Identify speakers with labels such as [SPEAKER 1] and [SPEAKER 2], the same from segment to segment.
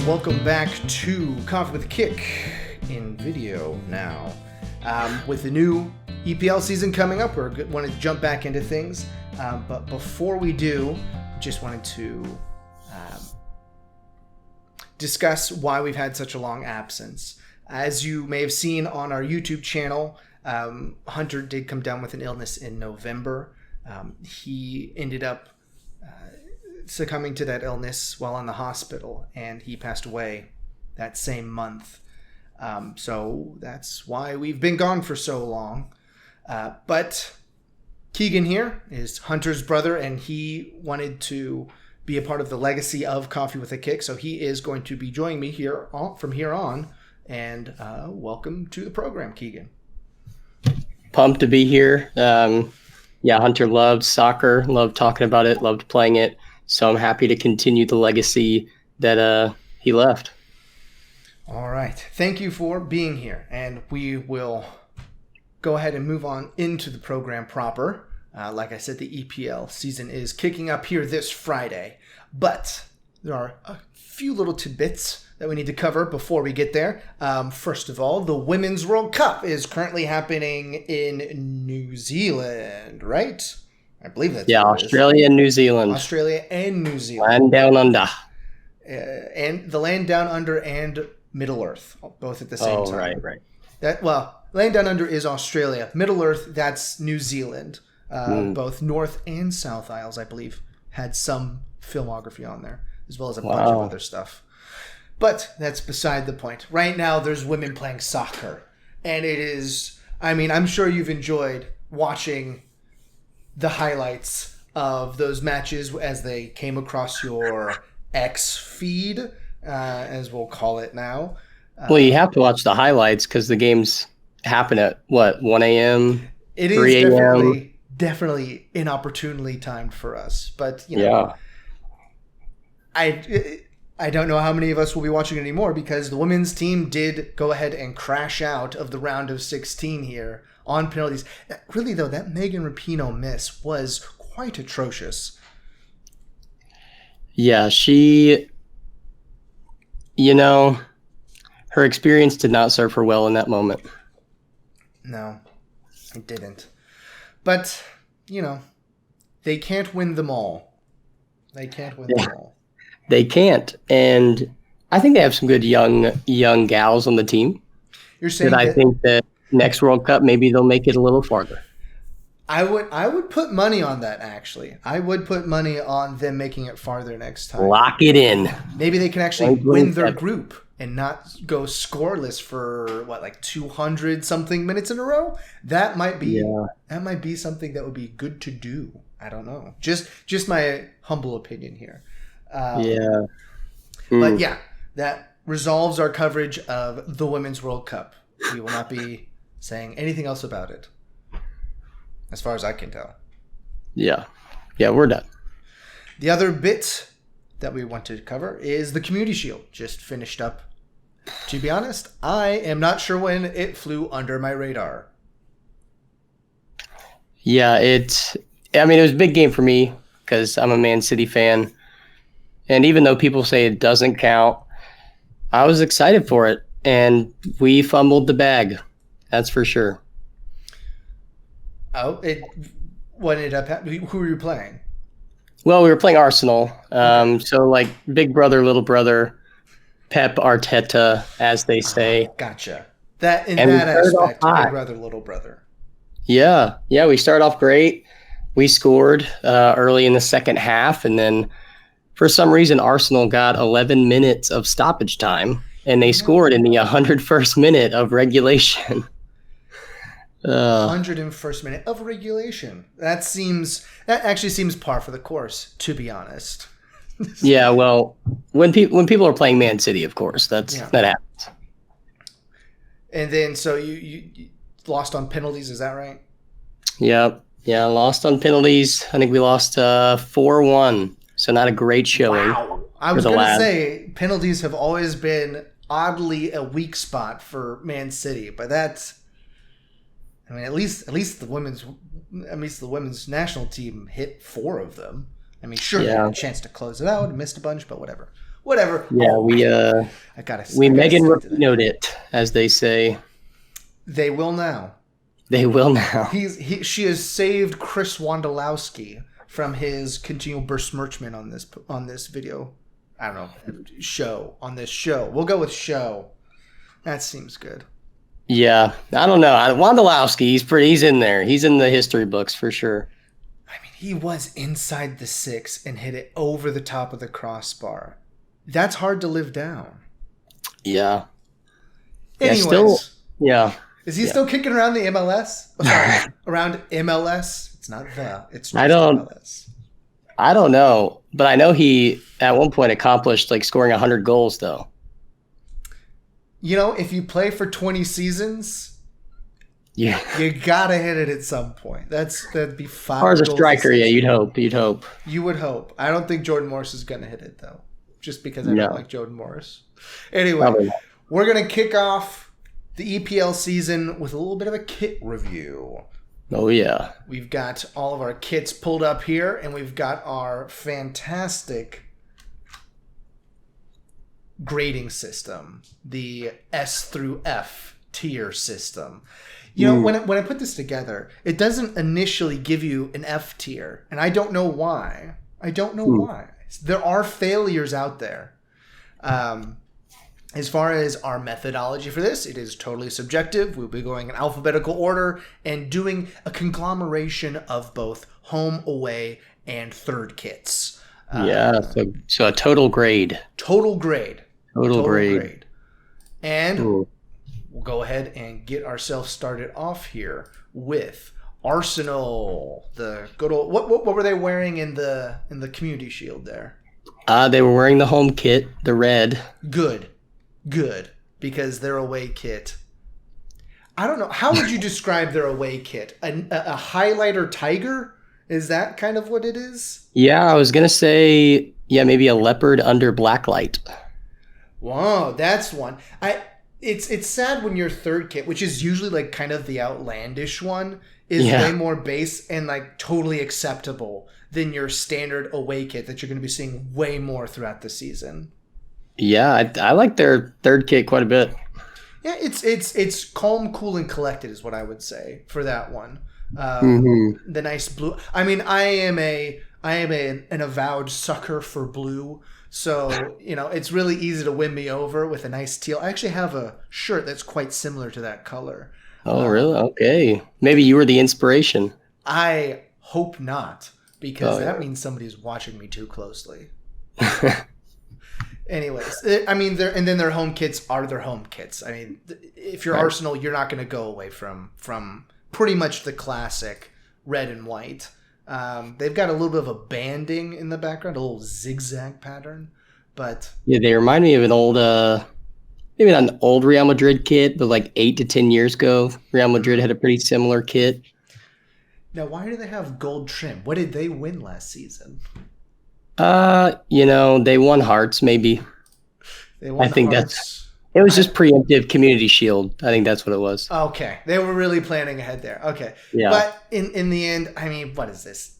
[SPEAKER 1] welcome back to Coffee with a Kick in video now. With the new EPL season coming up, we're wanting to jump back into things. But before we do, just wanted to discuss why we've had such a long absence. As you may have seen on our YouTube channel, Hunter did come down with an illness in November. He ended up succumbing to that illness while in the hospital, and he passed away that same month. So that's why we've been gone for so long. But Kegan here is Hunter's brother, and he wanted to be a part of the legacy of Coffee with a Kick, so he is going to be joining me here from here on. And welcome to the program, Kegan.
[SPEAKER 2] Pumped to be here. Hunter loved soccer, loved talking about it, loved playing it. So I'm happy to continue the legacy that he left.
[SPEAKER 1] All right. Thank you for being here. And we will go ahead and move on into the program proper. Like I said, the EPL season is kicking up here this Friday. But there are a few little tidbits that we need to cover before we get there. First of all, the Women's World Cup is currently happening in New Zealand, right? I believe that's
[SPEAKER 2] Australia and New Zealand.
[SPEAKER 1] Australia and New Zealand.
[SPEAKER 2] Land down under.
[SPEAKER 1] And the land down under and Middle Earth, both at the same time.
[SPEAKER 2] Right.
[SPEAKER 1] Land down under is Australia. Middle Earth, that's New Zealand. Both North and South Isles, I believe, had some filmography on there, as well as a bunch of other stuff. But that's beside the point. Right now, there's women playing soccer. And it is, I'm sure you've enjoyed watching the highlights of those matches as they came across your X feed, as we'll call it now.
[SPEAKER 2] Well, you have to watch the highlights because the games happen at, 1 a.m.,
[SPEAKER 1] It
[SPEAKER 2] 3
[SPEAKER 1] is
[SPEAKER 2] a.m.?
[SPEAKER 1] definitely inopportunely timed for us. But, I don't know how many of us will be watching it anymore because the women's team did go ahead and crash out of the round of 16 here on penalties. Really, though, that Megan Rapinoe miss was quite atrocious.
[SPEAKER 2] Yeah, she, her experience did not serve her well in that moment.
[SPEAKER 1] No, it didn't. But, they can't win them all. They can't win them all.
[SPEAKER 2] They can't. And I think they have some good young gals on the team.
[SPEAKER 1] You're saying
[SPEAKER 2] that I think that next World Cup, maybe they'll make it a little farther.
[SPEAKER 1] I would put money on that, actually. I would put money on them making it farther next time.
[SPEAKER 2] Lock it in.
[SPEAKER 1] Maybe they can actually win their group and not go scoreless for 200 something minutes in a row. That might be something that would be good to do. I don't know. Just my humble opinion here. But yeah, that resolves our coverage of the Women's World Cup. We will not be saying anything else about it, as far as I can tell.
[SPEAKER 2] Yeah, we're done.
[SPEAKER 1] The other bit that we want to cover is the Community Shield. Just finished up. To be honest, I am not sure when it flew under my radar.
[SPEAKER 2] Yeah, it was a big game for me because I'm a Man City fan. And even though people say it doesn't count, I was excited for it. And we fumbled the bag. That's for sure.
[SPEAKER 1] Oh, what ended up happening? Who were you playing?
[SPEAKER 2] Well, we were playing Arsenal. So big brother, little brother, Pep Arteta, as they say.
[SPEAKER 1] Gotcha. That in that aspect, big brother, little brother.
[SPEAKER 2] Yeah. We started off great. We scored early in the second half, and then for some reason, Arsenal got 11 minutes of stoppage time, and they scored in the 101st minute of regulation.
[SPEAKER 1] 101st minute of regulation. That actually seems par for the course, to be honest.
[SPEAKER 2] Yeah, well, when people are playing Man City, of course, that happens.
[SPEAKER 1] And then, so you lost on penalties, is that right?
[SPEAKER 2] Yep. Yeah, lost on penalties. I think we lost 4-1. So not a great showing.
[SPEAKER 1] Wow. I was going to say penalties have always been oddly a weak spot for Man City, but that's, at least the women's national team hit 4 of them. Sure, they had a chance to close it out, missed a bunch, but whatever. Whatever.
[SPEAKER 2] Yeah,
[SPEAKER 1] I gotta
[SPEAKER 2] we Megan
[SPEAKER 1] stick to that.
[SPEAKER 2] Rapinoed it, as they say.
[SPEAKER 1] They will now.
[SPEAKER 2] They will now.
[SPEAKER 1] She has saved Chris Wondolowski from his continual besmirchment on this video. I don't know, show on this show. We'll go with show. That seems good.
[SPEAKER 2] Yeah, I don't know. Wondolowski, he's in there. He's in the history books for sure.
[SPEAKER 1] I mean, he was inside the 6 and hit it over the top of the crossbar. That's hard to live down.
[SPEAKER 2] Yeah.
[SPEAKER 1] Anyways.
[SPEAKER 2] Yeah.
[SPEAKER 1] Is he still kicking around the MLS? Oh, sorry, around MLS? It's not the. It's just MLS.
[SPEAKER 2] I don't know, but I know he at one point accomplished like scoring 100 goals though.
[SPEAKER 1] You know, if you play for 20 seasons,
[SPEAKER 2] yeah,
[SPEAKER 1] you gotta hit it at some point. That'd be 5.
[SPEAKER 2] As far as a striker, yeah, you'd hope.
[SPEAKER 1] You would hope. I don't think Jordan Morris is gonna hit it though, just because I don't like Jordan Morris. Anyway, we're gonna kick off the EPL season with a little bit of a kit review.
[SPEAKER 2] Oh, yeah.
[SPEAKER 1] We've got all of our kits pulled up here, and we've got our fantastic grading system, the S through F tier system. You know, when I put this together, it doesn't initially give you an F tier, and I don't know why. Why. There are failures out there. As far as our methodology for this, it is totally subjective. We'll be going in alphabetical order and doing a conglomeration of both home, away, and third kits.
[SPEAKER 2] So a total grade.
[SPEAKER 1] Total grade. And
[SPEAKER 2] we'll
[SPEAKER 1] go ahead and get ourselves started off here with Arsenal. The good old, what were they wearing in the Community Shield there?
[SPEAKER 2] They were wearing the home kit, the red.
[SPEAKER 1] Good, because their away kit, I don't know. How would you describe their away kit? A highlighter tiger? Is that kind of what it is?
[SPEAKER 2] Yeah, I was going to say, maybe a leopard under blacklight.
[SPEAKER 1] Wow, that's one. It's sad when your third kit, which is usually like kind of the outlandish one, is way more base and like totally acceptable than your standard away kit that you're going to be seeing way more throughout the season. Yeah,
[SPEAKER 2] I like their third kit quite a bit.
[SPEAKER 1] Yeah, it's calm, cool, and collected is what I would say for that one. The nice blue. I mean, I am an avowed sucker for blue, so you know it's really easy to win me over with a nice teal. I actually have a shirt that's quite similar to that color.
[SPEAKER 2] Oh, really? Okay, maybe you were the inspiration.
[SPEAKER 1] I hope not, because that means somebody's watching me too closely. Anyways, I mean, their home kits are their home kits. I mean, if you're Arsenal, you're not going to go away from pretty much the classic red and white. They've got a little bit of a banding in the background, a little zigzag pattern, but
[SPEAKER 2] they remind me of an old, maybe not an old Real Madrid kit, but like 8 to 10 years ago, Real Madrid had a pretty similar kit.
[SPEAKER 1] Now, why do they have gold trim? What did they win last season?
[SPEAKER 2] They won hearts, maybe.
[SPEAKER 1] They won hearts.
[SPEAKER 2] It was just preemptive Community Shield. I think that's what it was.
[SPEAKER 1] Okay. They were really planning ahead there. Okay.
[SPEAKER 2] Yeah.
[SPEAKER 1] But in the end, I mean, what is this?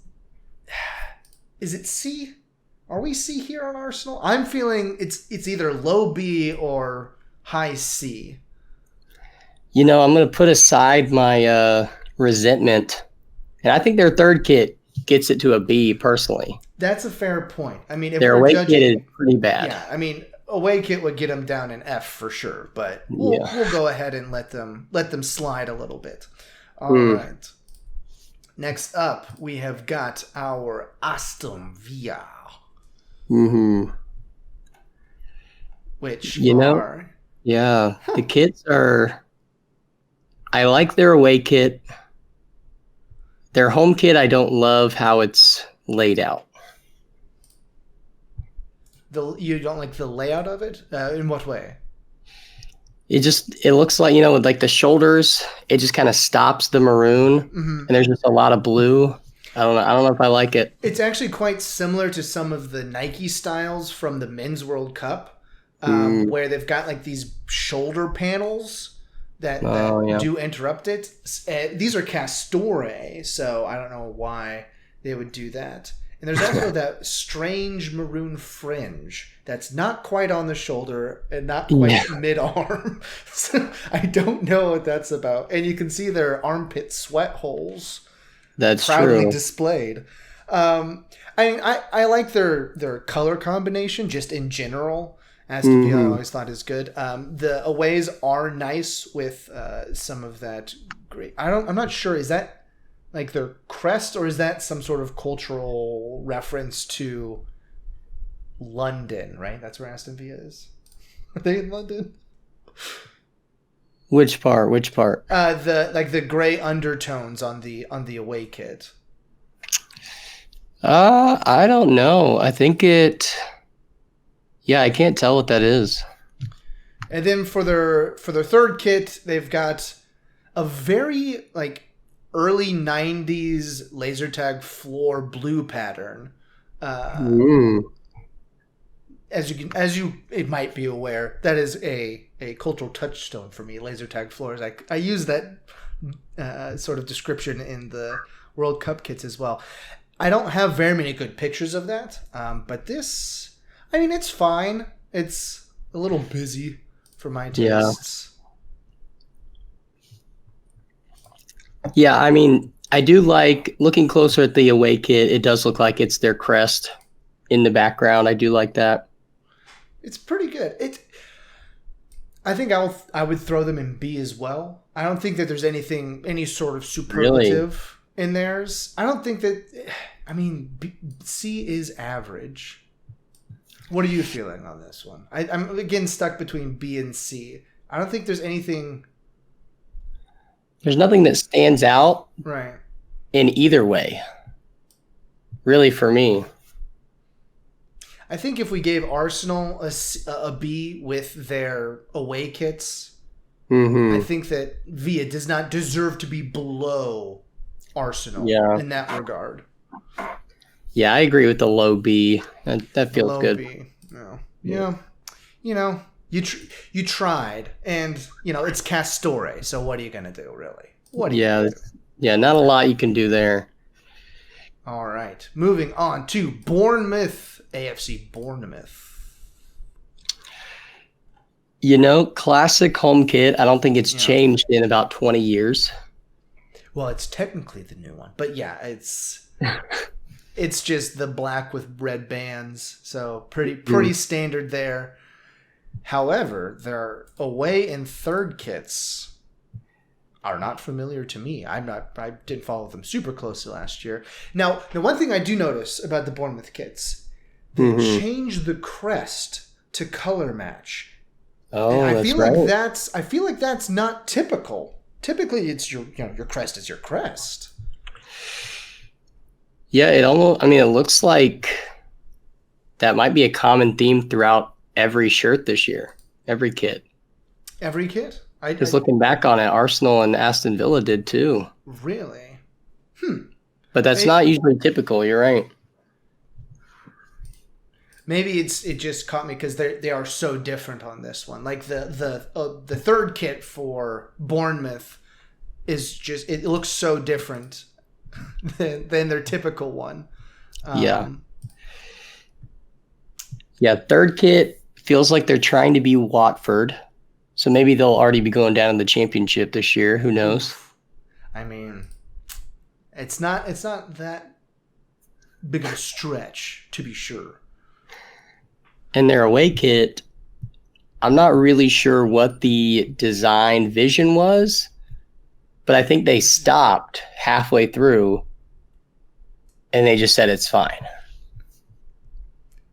[SPEAKER 1] Is it C? Are we C here on Arsenal? I'm feeling it's either low B or high C.
[SPEAKER 2] I'm going to put aside my resentment. And I think their third kit gets it to a B personally.
[SPEAKER 1] That's a fair point. I mean, if
[SPEAKER 2] their away kit is pretty bad.
[SPEAKER 1] Yeah, I mean, away kit would get them down in F for sure, but we'll go ahead and let them slide a little bit. All right. Next up, we have got our Aston Villa. Which the
[SPEAKER 2] kits are. I like their away kit. Their home kit, I don't love how it's laid out.
[SPEAKER 1] You don't like the layout of it? In what way?
[SPEAKER 2] It looks like, with like the shoulders, it just kind of stops the maroon, and there's just a lot of blue. I don't know if I like it.
[SPEAKER 1] It's actually quite similar to some of the Nike styles from the Men's World Cup, where they've got like these shoulder panels that do interrupt it. These are Castore, so I don't know why they would do that. And there's also that strange maroon fringe that's not quite on the shoulder and not quite mid-arm. So I don't know what that's about. And you can see their armpit sweat holes.
[SPEAKER 2] That's
[SPEAKER 1] proudly
[SPEAKER 2] true.
[SPEAKER 1] displayed. I like their color combination just in general. Aston Villa I always thought is good. The aways are nice with some of that great. I'm not sure, is that like their crest, or is that some sort of cultural reference to London, right? That's where Aston Villa is. Are they in London?
[SPEAKER 2] Which part?
[SPEAKER 1] The gray undertones on the away kit.
[SPEAKER 2] I don't know. I think I can't tell what that is.
[SPEAKER 1] And then for their third kit, they've got a very like early 90s laser tag floor blue pattern. As you it might be aware, that is a cultural touchstone for me. Laser tag floors. I use that sort of description in the World Cup kits as well. I don't have very many good pictures of that, but this, I mean, it's fine. It's a little busy for my tastes.
[SPEAKER 2] Yeah, I mean, I do like looking closer at the away kit. It does look like it's their crest in the background. I do like that.
[SPEAKER 1] It's pretty good. I think I would throw them in B as well. I don't think that there's any sort of superlative in theirs. I don't think that. I mean, C is average. What are you feeling on this one? I'm again stuck between B and C. I don't think there's anything.
[SPEAKER 2] There's nothing that stands out
[SPEAKER 1] Right.
[SPEAKER 2] in either way, really, for me.
[SPEAKER 1] I think if we gave Arsenal a B with their away kits, I think that Villa does not deserve to be below Arsenal in that regard.
[SPEAKER 2] Yeah, I agree with the low B. That feels good.
[SPEAKER 1] B. No. Yeah. You know, you tried, and it's Castore. So what are you gonna do, really?
[SPEAKER 2] Yeah, not a lot you can do there.
[SPEAKER 1] All right, moving on to Bournemouth, AFC Bournemouth.
[SPEAKER 2] Classic home kit. I don't think it's changed in about 20 years.
[SPEAKER 1] Well, it's technically the new one, but yeah, it's just the black with red bands, so pretty standard there. However, their away and third kits are not familiar to me. I didn't follow them super closely last year. Now, the one thing I do notice about the Bournemouth kits, they changed the crest to color match.
[SPEAKER 2] Oh,
[SPEAKER 1] and
[SPEAKER 2] that's right.
[SPEAKER 1] I feel like that's not typical. Typically, it's your crest is your crest.
[SPEAKER 2] Yeah, it looks like that might be a common theme throughout every shirt this year, every kit.
[SPEAKER 1] Every kit?
[SPEAKER 2] Just looking back on it, Arsenal and Aston Villa did too.
[SPEAKER 1] Really?
[SPEAKER 2] But that's not usually typical. You're right.
[SPEAKER 1] Maybe it just caught me because they are so different on this one. Like the third kit for Bournemouth is just, it looks so different than their typical one.
[SPEAKER 2] Yeah, third kit feels like they're trying to be Watford. So maybe they'll already be going down in the championship this year. Who knows?
[SPEAKER 1] I mean, it's not that big of a stretch, to be sure.
[SPEAKER 2] And their away kit, I'm not really sure what the design vision was, but I think they stopped halfway through and they just said it's fine.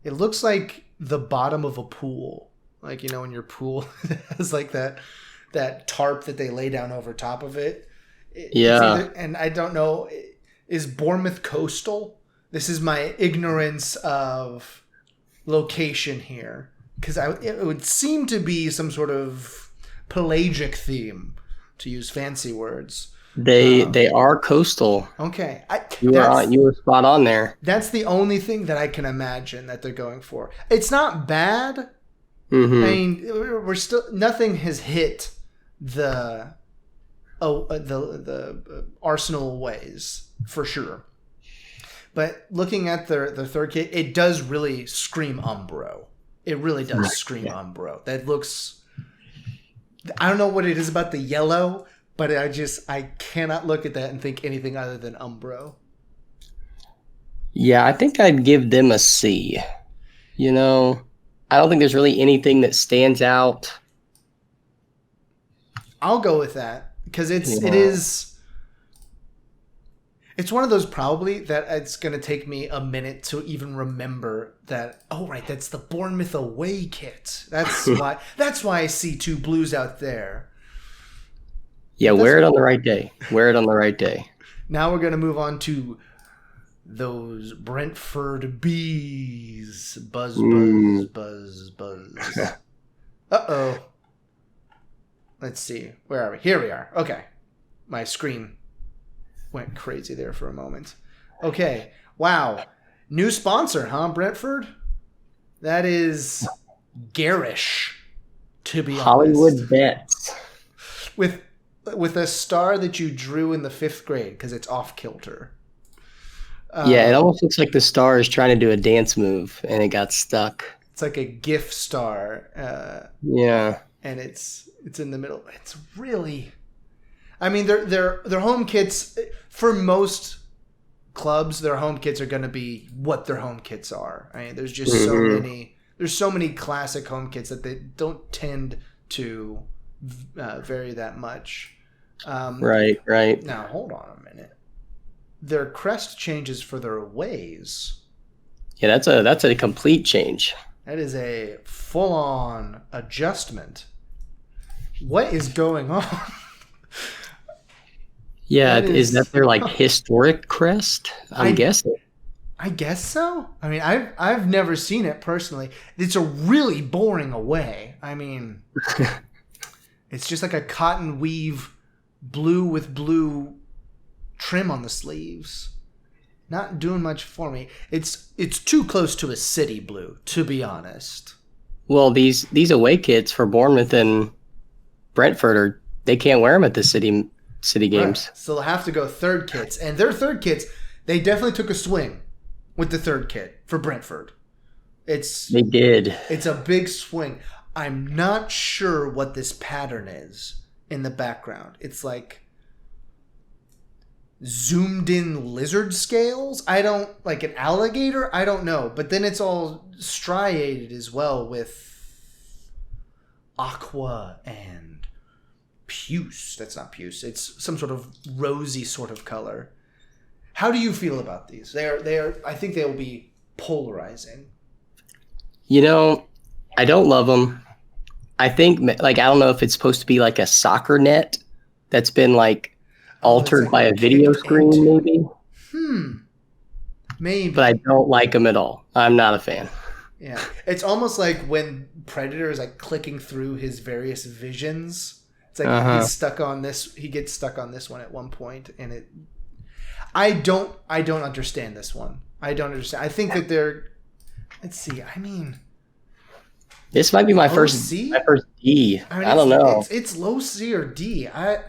[SPEAKER 1] It looks like the bottom of a pool. Like, when your pool has like that tarp that they lay down over top of it. And I don't know, is Bournemouth coastal? This is my ignorance of location here. Because it would seem to be some sort of pelagic theme, to use fancy words.
[SPEAKER 2] They are coastal.
[SPEAKER 1] Okay.
[SPEAKER 2] You were spot on there.
[SPEAKER 1] That's the only thing that I can imagine that they're going for. It's not bad. I mean, we're still, nothing has hit the Arsenal ways for sure. But looking at the third kit, it does really scream Umbro. It really does scream Umbro. That looks... I don't know what it is about the yellow, but I cannot look at that and think anything other than Umbro.
[SPEAKER 2] Yeah, I think I'd give them a C. You know, I don't think there's really anything that stands out.
[SPEAKER 1] I'll go with that because it is... It's one of those probably that it's going to take me a minute to even remember that. Oh, right. That's the Bournemouth away kit. That's why I see two blues out there.
[SPEAKER 2] Yeah, wear it on the right day. Wear it on the right day.
[SPEAKER 1] Now we're going to move on to those Brentford bees. Buzz, buzz, buzz, buzz. Uh-oh. Let's see. Where are we? Here we are. Okay. My screen went crazy there for a moment. Okay. Wow. New sponsor, huh, Brentford? That is garish, to be
[SPEAKER 2] Hollywood
[SPEAKER 1] honest.
[SPEAKER 2] Bets.
[SPEAKER 1] With a star that you drew in the 5th grade, because it's off kilter.
[SPEAKER 2] Yeah, it almost looks like the star is trying to do a dance move, and it got stuck.
[SPEAKER 1] It's like a GIF star.
[SPEAKER 2] Yeah.
[SPEAKER 1] And it's in the middle. It's really... I mean, their home kits, for most clubs, their home kits are going to be what their home kits are. I mean, there's just so many classic home kits that they don't tend to vary that much.
[SPEAKER 2] Right.
[SPEAKER 1] Now, hold on a minute. Their crest changes for their aways.
[SPEAKER 2] Yeah, that's a complete change.
[SPEAKER 1] That is a full-on adjustment. What is going on?
[SPEAKER 2] Yeah, is that their like historic crest? I'm guessing.
[SPEAKER 1] I guess so. I mean, I've never seen it personally. It's a really boring away. I mean, it's just like a cotton weave blue with blue trim on the sleeves. Not doing much for me. It's too close to a city blue, to be honest.
[SPEAKER 2] Well, these away kits for Bournemouth and Brentford they can't wear them at the city games.
[SPEAKER 1] Right. So they'll have to go third kits. And their third kits, they definitely took a swing with the third kit for Brentford.
[SPEAKER 2] They did.
[SPEAKER 1] It's a big swing. I'm not sure what this pattern is in the background. It's like zoomed in lizard scales. Like an alligator. I don't know. But then it's all striated as well with aqua and puce. That's not puce. It's some sort of rosy sort of color. How do you feel about these? They are. I think they will be polarizing.
[SPEAKER 2] You know, I don't love them. I think, like, I don't know if it's supposed to be like a soccer net that's been like altered by a video screen, maybe.
[SPEAKER 1] Maybe.
[SPEAKER 2] But I don't like them at all. I'm not a fan.
[SPEAKER 1] Yeah, it's almost like when Predator is like clicking through his various visions. It's like he's stuck on this. He gets stuck on this one at one point, and it. I don't understand this one. I don't understand. I think that they're. Let's see. I mean,
[SPEAKER 2] this might be my first
[SPEAKER 1] C?
[SPEAKER 2] my first D.
[SPEAKER 1] I mean,
[SPEAKER 2] I don't know.
[SPEAKER 1] It's low C or D. Where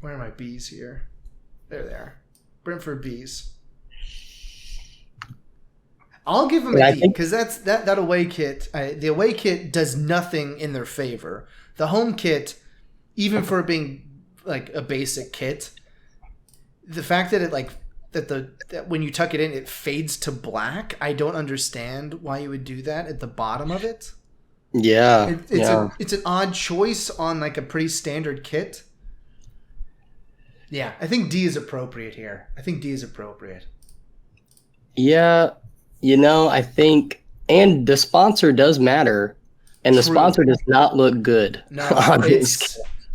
[SPEAKER 1] are my B's here? There they are. Brentford B's. I'll give them a D because that away kit. The away kit does nothing in their favor. The home kit, even for it being like a basic kit, the fact that that when you tuck it in, it fades to black. I don't understand why you would do that at the bottom of it.
[SPEAKER 2] Yeah,
[SPEAKER 1] it's an odd choice on like a pretty standard kit. Yeah, I think D is appropriate here.
[SPEAKER 2] Yeah, you know, I think, and the sponsor does matter. And the sponsor does not look good.
[SPEAKER 1] No,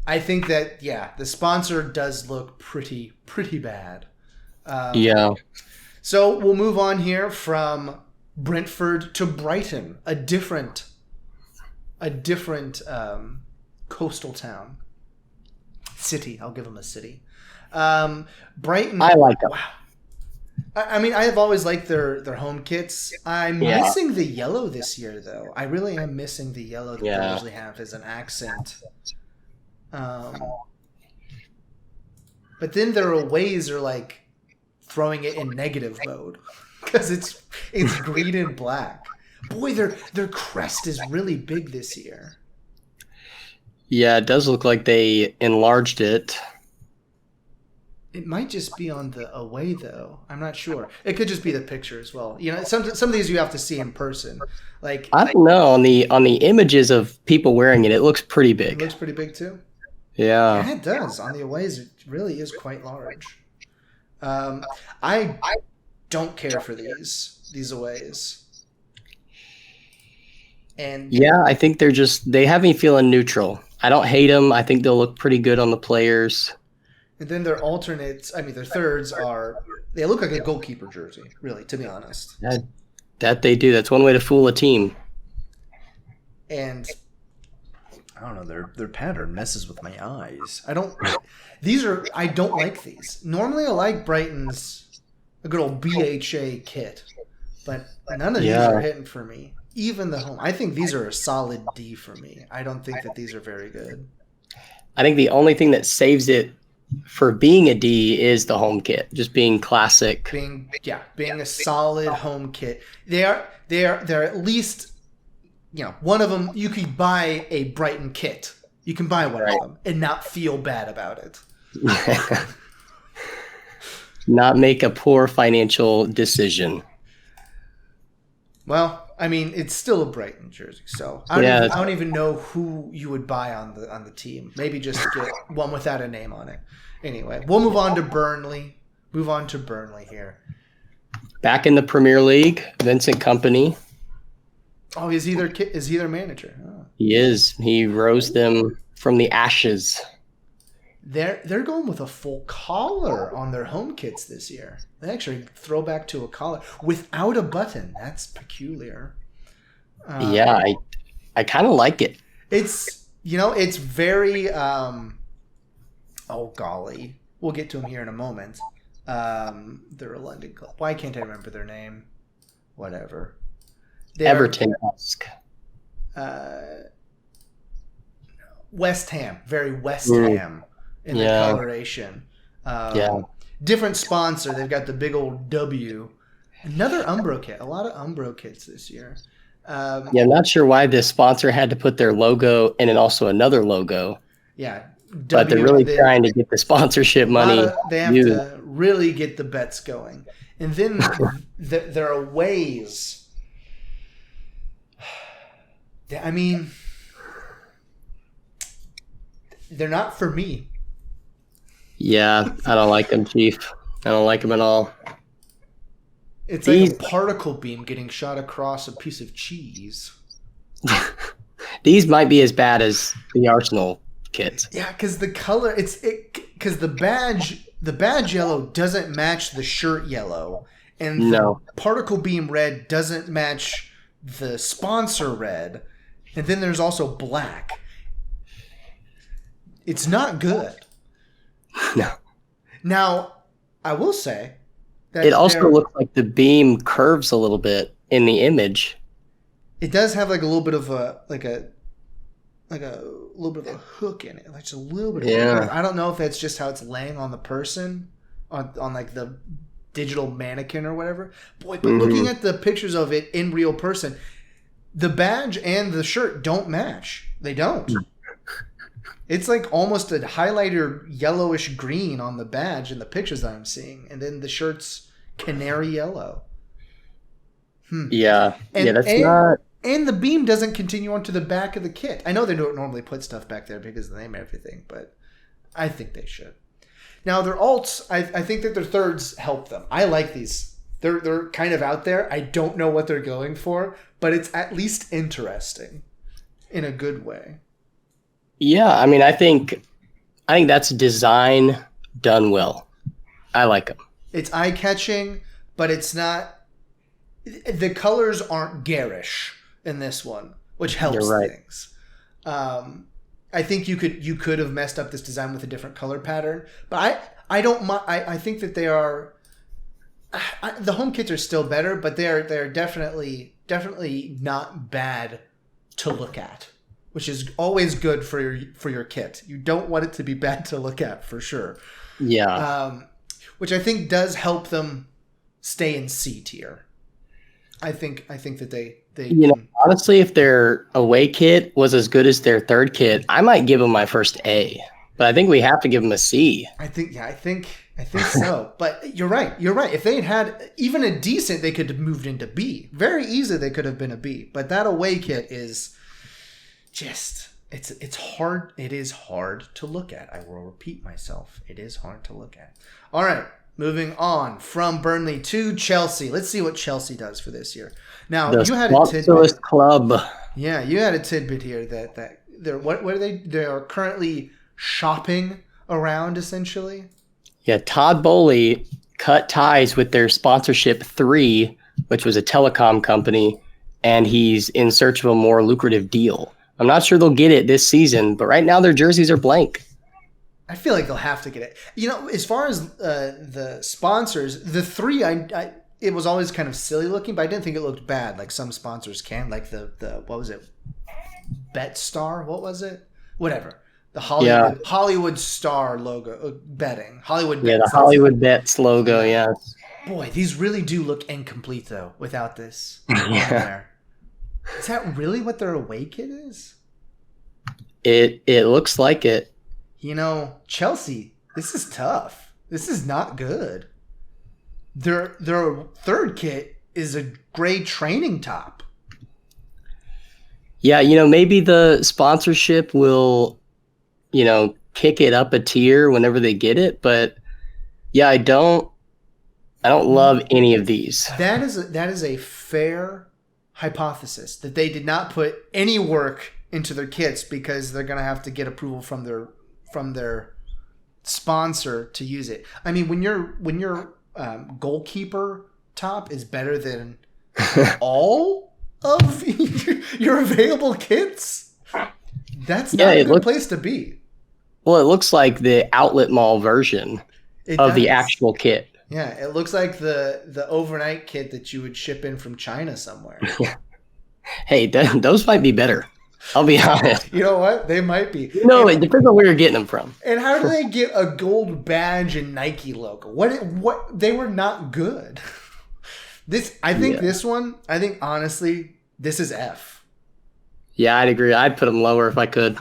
[SPEAKER 1] I think that the sponsor does look pretty bad.
[SPEAKER 2] Yeah.
[SPEAKER 1] So we'll move on here from Brentford to Brighton, a different coastal town, city. I'll give them a city. Brighton.
[SPEAKER 2] I like them.
[SPEAKER 1] Wow. I mean, I have always liked their home kits. I'm missing the yellow this year, though. I really am missing the yellow that they usually have as an accent. But then their aways are like throwing it in negative mode because it's green and black. Boy, their crest is really big this year.
[SPEAKER 2] Yeah, it does look like they enlarged it.
[SPEAKER 1] It might just be on the away, though. I'm not sure. It could just be the picture as well. You know, some of these you have to see in person. Like,
[SPEAKER 2] I don't know, on the images of people wearing it, it looks pretty big.
[SPEAKER 1] It looks pretty big too.
[SPEAKER 2] Yeah.
[SPEAKER 1] Yeah, it does. On the aways, it really is quite large. I don't care for these aways. And
[SPEAKER 2] yeah, I think they have me feeling neutral. I don't hate them. I think they'll look pretty good on the players.
[SPEAKER 1] And then their alternates, their thirds they look like a goalkeeper jersey, really, to be honest.
[SPEAKER 2] That they do. That's one way to fool a team.
[SPEAKER 1] And I don't know, their pattern messes with my eyes. I don't like these. Normally I like Brighton's a good old BHA kit, but none of these are hitting for me. Even the home. I think these are a solid D for me. I don't think that these are very good.
[SPEAKER 2] I think the only thing that saves it for being a D is the home kit, just being classic.
[SPEAKER 1] Being a solid home kit. They're at least, one of them. You could buy a Brighton kit. You can buy one of them and not feel bad about it.
[SPEAKER 2] Not make a poor financial decision.
[SPEAKER 1] Well, it's still a Brighton jersey, so I don't even know who you would buy on the team. Maybe just get one without a name on it. Anyway, we'll move on to Burnley. Here.
[SPEAKER 2] Back in the Premier League, Vincent Kompany.
[SPEAKER 1] Oh, is he their manager? Oh.
[SPEAKER 2] He is. He rose them from the ashes.
[SPEAKER 1] They're going with a full collar on their home kits this year. They actually throw back to a collar without a button. That's peculiar.
[SPEAKER 2] Yeah, I kind of like it.
[SPEAKER 1] It's very oh golly, we'll get to them here in a moment. They're a London club. Why can't I remember their name? Whatever.
[SPEAKER 2] Everton-esque.
[SPEAKER 1] West Ham, very West Ham in the coloration. Different sponsor. They've got the big old W. Another Umbro kit. A lot of Umbro kits this year.
[SPEAKER 2] I'm not sure why the sponsor had to put their logo and then also another logo.
[SPEAKER 1] Yeah.
[SPEAKER 2] But they're really trying to get the sponsorship money.
[SPEAKER 1] They have to really get the bets going. And then there are ways. They're not for me.
[SPEAKER 2] Yeah, I don't like them, Chief. I don't like them at all.
[SPEAKER 1] It's like a particle beam getting shot across a piece of cheese.
[SPEAKER 2] These might be as bad as the Arsenal kits.
[SPEAKER 1] Yeah, because the color, because the badge yellow doesn't match the shirt yellow, and the particle beam red doesn't match the sponsor red, and then there's also black. It's not good.
[SPEAKER 2] No.
[SPEAKER 1] Now, I will say that
[SPEAKER 2] it also looks like the beam curves a little bit in the image.
[SPEAKER 1] It does have like a little bit of a little bit of a hook in it, like just a little bit. Of I don't know if that's just how it's laying on the person, on like the digital mannequin or whatever. Boy, but looking at the pictures of it in real person, the badge and the shirt don't match. They don't. It's like almost a highlighter yellowish green on the badge in the pictures that I'm seeing, and then the shirt's canary yellow.
[SPEAKER 2] Yeah, not.
[SPEAKER 1] And the beam doesn't continue onto the back of the kit. I know they don't normally put stuff back there because of the name and everything, but I think they should. Now their alts, I think that their thirds help them. I like these. They're kind of out there. I don't know what they're going for, but it's at least interesting in a good way.
[SPEAKER 2] Yeah, I think that's design done well. I like them. It's
[SPEAKER 1] eye-catching, but it's not. The colors aren't garish in this one, which helps things. I think you could have messed up this design with a different color pattern, but I don't. I think that they are. The home kits are still better, but they're definitely not bad to look at, which is always good for your kit. You don't want it to be bad to look at, for sure.
[SPEAKER 2] Yeah.
[SPEAKER 1] which I think does help them stay in C tier. I think that they
[SPEAKER 2] honestly, if their away kit was as good as their third kit, I might give them my first A. But I think we have to give them a C.
[SPEAKER 1] I think so. But you're right. If they had even a decent, they could have moved into B. Very easily, they could have been a B. But that away kit is just it's hard. It is hard to look at. I will repeat myself. It is hard to look at. All right. Moving on from Burnley to Chelsea. Let's see what Chelsea does for this year. Now, you had a tidbit.
[SPEAKER 2] Club.
[SPEAKER 1] Yeah, you had a tidbit here that they're what are they? They are currently shopping around, essentially.
[SPEAKER 2] Yeah, Todd Bowley cut ties with their sponsorship 3, which was a telecom company, and he's in search of a more lucrative deal. I'm not sure they'll get it this season, but right now their jerseys are blank.
[SPEAKER 1] I feel like they'll have to get it. As far as the sponsors, the 3, it was always kind of silly looking, but I didn't think it looked bad. Like some sponsors can, like the what was it, BetStar? What was it? Whatever. The Hollywood Star logo, betting. Hollywood Bets.
[SPEAKER 2] Yeah, the Hollywood Bets logo, yeah.
[SPEAKER 1] Boy, these really do look incomplete, though, without this.
[SPEAKER 2] Yeah.
[SPEAKER 1] Is that really what their away kit is?
[SPEAKER 2] It looks like it.
[SPEAKER 1] Chelsea, this is tough. This is not good. Their third kit is a gray training top.
[SPEAKER 2] Yeah, maybe the sponsorship will, kick it up a tier whenever they get it. But yeah, I don't love any of these.
[SPEAKER 1] That is a fair hypothesis that they did not put any work into their kits because they're going to have to get approval from their sponsor to use it. I mean, when your goalkeeper top is better than all of your available kits, that's not a good place to be.
[SPEAKER 2] Well, it looks like the outlet mall version of the actual kit.
[SPEAKER 1] Yeah, it looks like the overnight kit that you would ship in from China somewhere.
[SPEAKER 2] Hey, those might be better. I'll be honest.
[SPEAKER 1] You know what? They might be.
[SPEAKER 2] It depends on where you're getting them from.
[SPEAKER 1] And how do they get a gold badge and Nike logo? What? They were not good. This one, honestly, this is F.
[SPEAKER 2] Yeah, I'd agree. I'd put them lower if I could.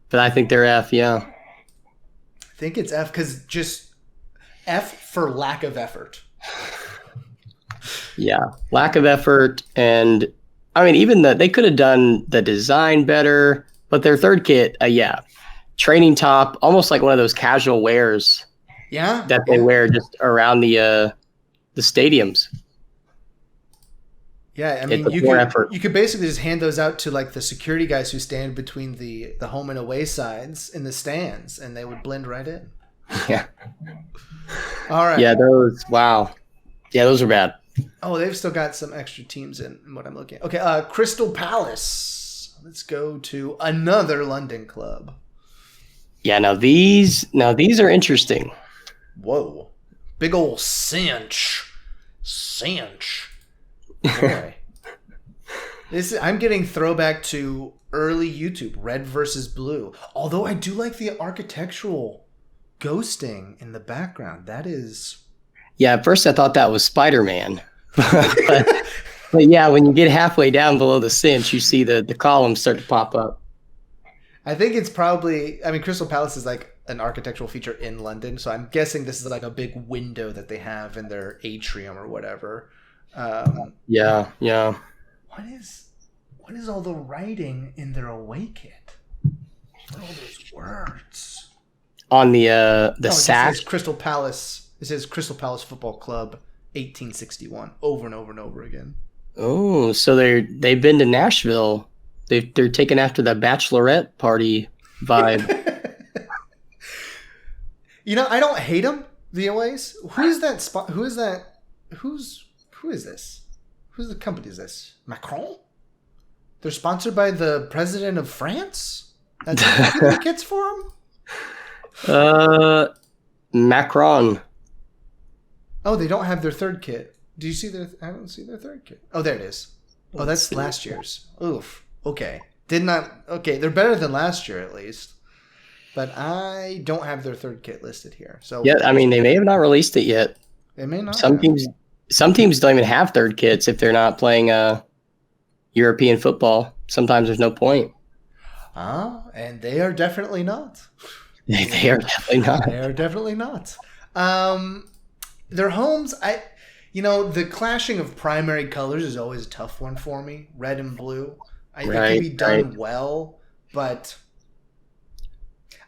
[SPEAKER 2] But I think they're F, yeah.
[SPEAKER 1] I think it's F because just F for lack of effort.
[SPEAKER 2] Yeah, lack of effort. And I mean, even they could have done the design better, but their third kit, training top, almost like one of those casual wears.
[SPEAKER 1] Yeah,
[SPEAKER 2] that they wear just around the stadiums.
[SPEAKER 1] Yeah, I mean, you could basically just hand those out to like the security guys who stand between the home and away sides in the stands, and they would blend right in.
[SPEAKER 2] Yeah.
[SPEAKER 1] All right.
[SPEAKER 2] Yeah, wow. Yeah, those are bad.
[SPEAKER 1] Oh, they've still got some extra teams in what I'm looking at. Okay, Crystal Palace. Let's go to another London club.
[SPEAKER 2] Yeah, now these are interesting.
[SPEAKER 1] Whoa. Big old cinch. Boy. I'm getting throwback to early YouTube, red versus blue. Although I do like the architectural ghosting in the background. That is...
[SPEAKER 2] Yeah, at first I thought that was Spider-Man. but yeah, when you get halfway down below the cinch, you see the columns start to pop up.
[SPEAKER 1] I think it's probably... I mean, Crystal Palace is like an architectural feature in London, so I'm guessing this is like a big window that they have in their atrium or whatever.
[SPEAKER 2] Yeah.
[SPEAKER 1] What is all the writing in their away kit? What are all those words?
[SPEAKER 2] On the sack?
[SPEAKER 1] It says Crystal Palace. It says Crystal Palace Football Club, 1861, over and over and over again.
[SPEAKER 2] Oh, so they've been to Nashville. They're taken after the bachelorette party vibe.
[SPEAKER 1] I don't hate them, the aways. Who is that spot? Who is that? Who is this? Whose company is this? Macron? They're sponsored by the president of France? That's the kits for them?
[SPEAKER 2] Macron.
[SPEAKER 1] Oh, they don't have their third kit. Do you see I don't see their third kit. Oh, there it is. Oh, that's last year's. Oof. Okay. Okay, they're better than last year at least. but I don't have their third kit listed here. So
[SPEAKER 2] Yeah, I mean, they may have not released it yet.
[SPEAKER 1] they may not.
[SPEAKER 2] Some teams don't even have third kits if they're not playing European football. Sometimes there's no point.
[SPEAKER 1] And they are definitely not.
[SPEAKER 2] They are definitely not.
[SPEAKER 1] They are definitely not. Their homes, the clashing of primary colors is always a tough one for me. Red and blue. It can be done well, but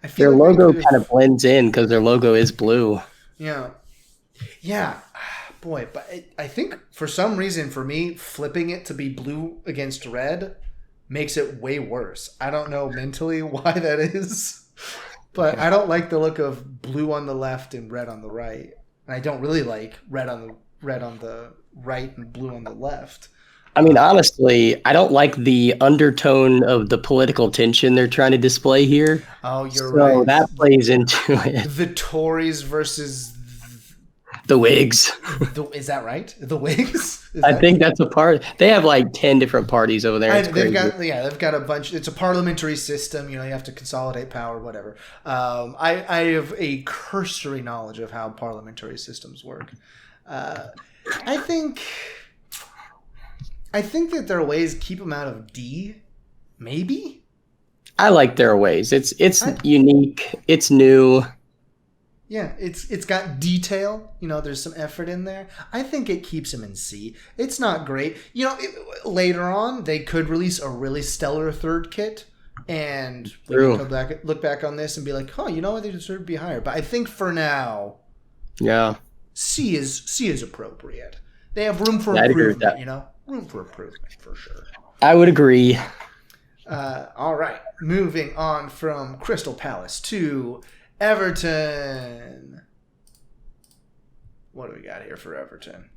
[SPEAKER 1] I feel
[SPEAKER 2] their logo kind of blends in because their logo is blue.
[SPEAKER 1] Yeah. Boy, but I think for some reason for me, flipping it to be blue against red makes it way worse. I don't know mentally why that is, but I don't like the look of blue on the left and red on the right. And I don't really like red on the right and blue on the left.
[SPEAKER 2] I mean, honestly, I don't like the undertone of the political tension they're trying to display here.
[SPEAKER 1] Oh, you're right.
[SPEAKER 2] So that plays into it.
[SPEAKER 1] The Tories versus
[SPEAKER 2] the Whigs.
[SPEAKER 1] Is that right? The Whigs?
[SPEAKER 2] I think that's a part. They have like 10 different parties over there.
[SPEAKER 1] They've got a bunch. It's a parliamentary system. You have to consolidate power, whatever. I have a cursory knowledge of how parliamentary systems work. I think that their ways keep them out of D. Maybe. I
[SPEAKER 2] like their ways. It's unique. It's new.
[SPEAKER 1] Yeah, it's got detail. There's some effort in there. I think it keeps them in C. It's not great. Later on, they could release a really stellar third kit, and look back on this and be like, they deserve to be higher. But I think for now, C is appropriate. They have room for improvement. Room for improvement for sure.
[SPEAKER 2] I would agree.
[SPEAKER 1] All right, moving on from Crystal Palace to Everton. What do we got here for Everton?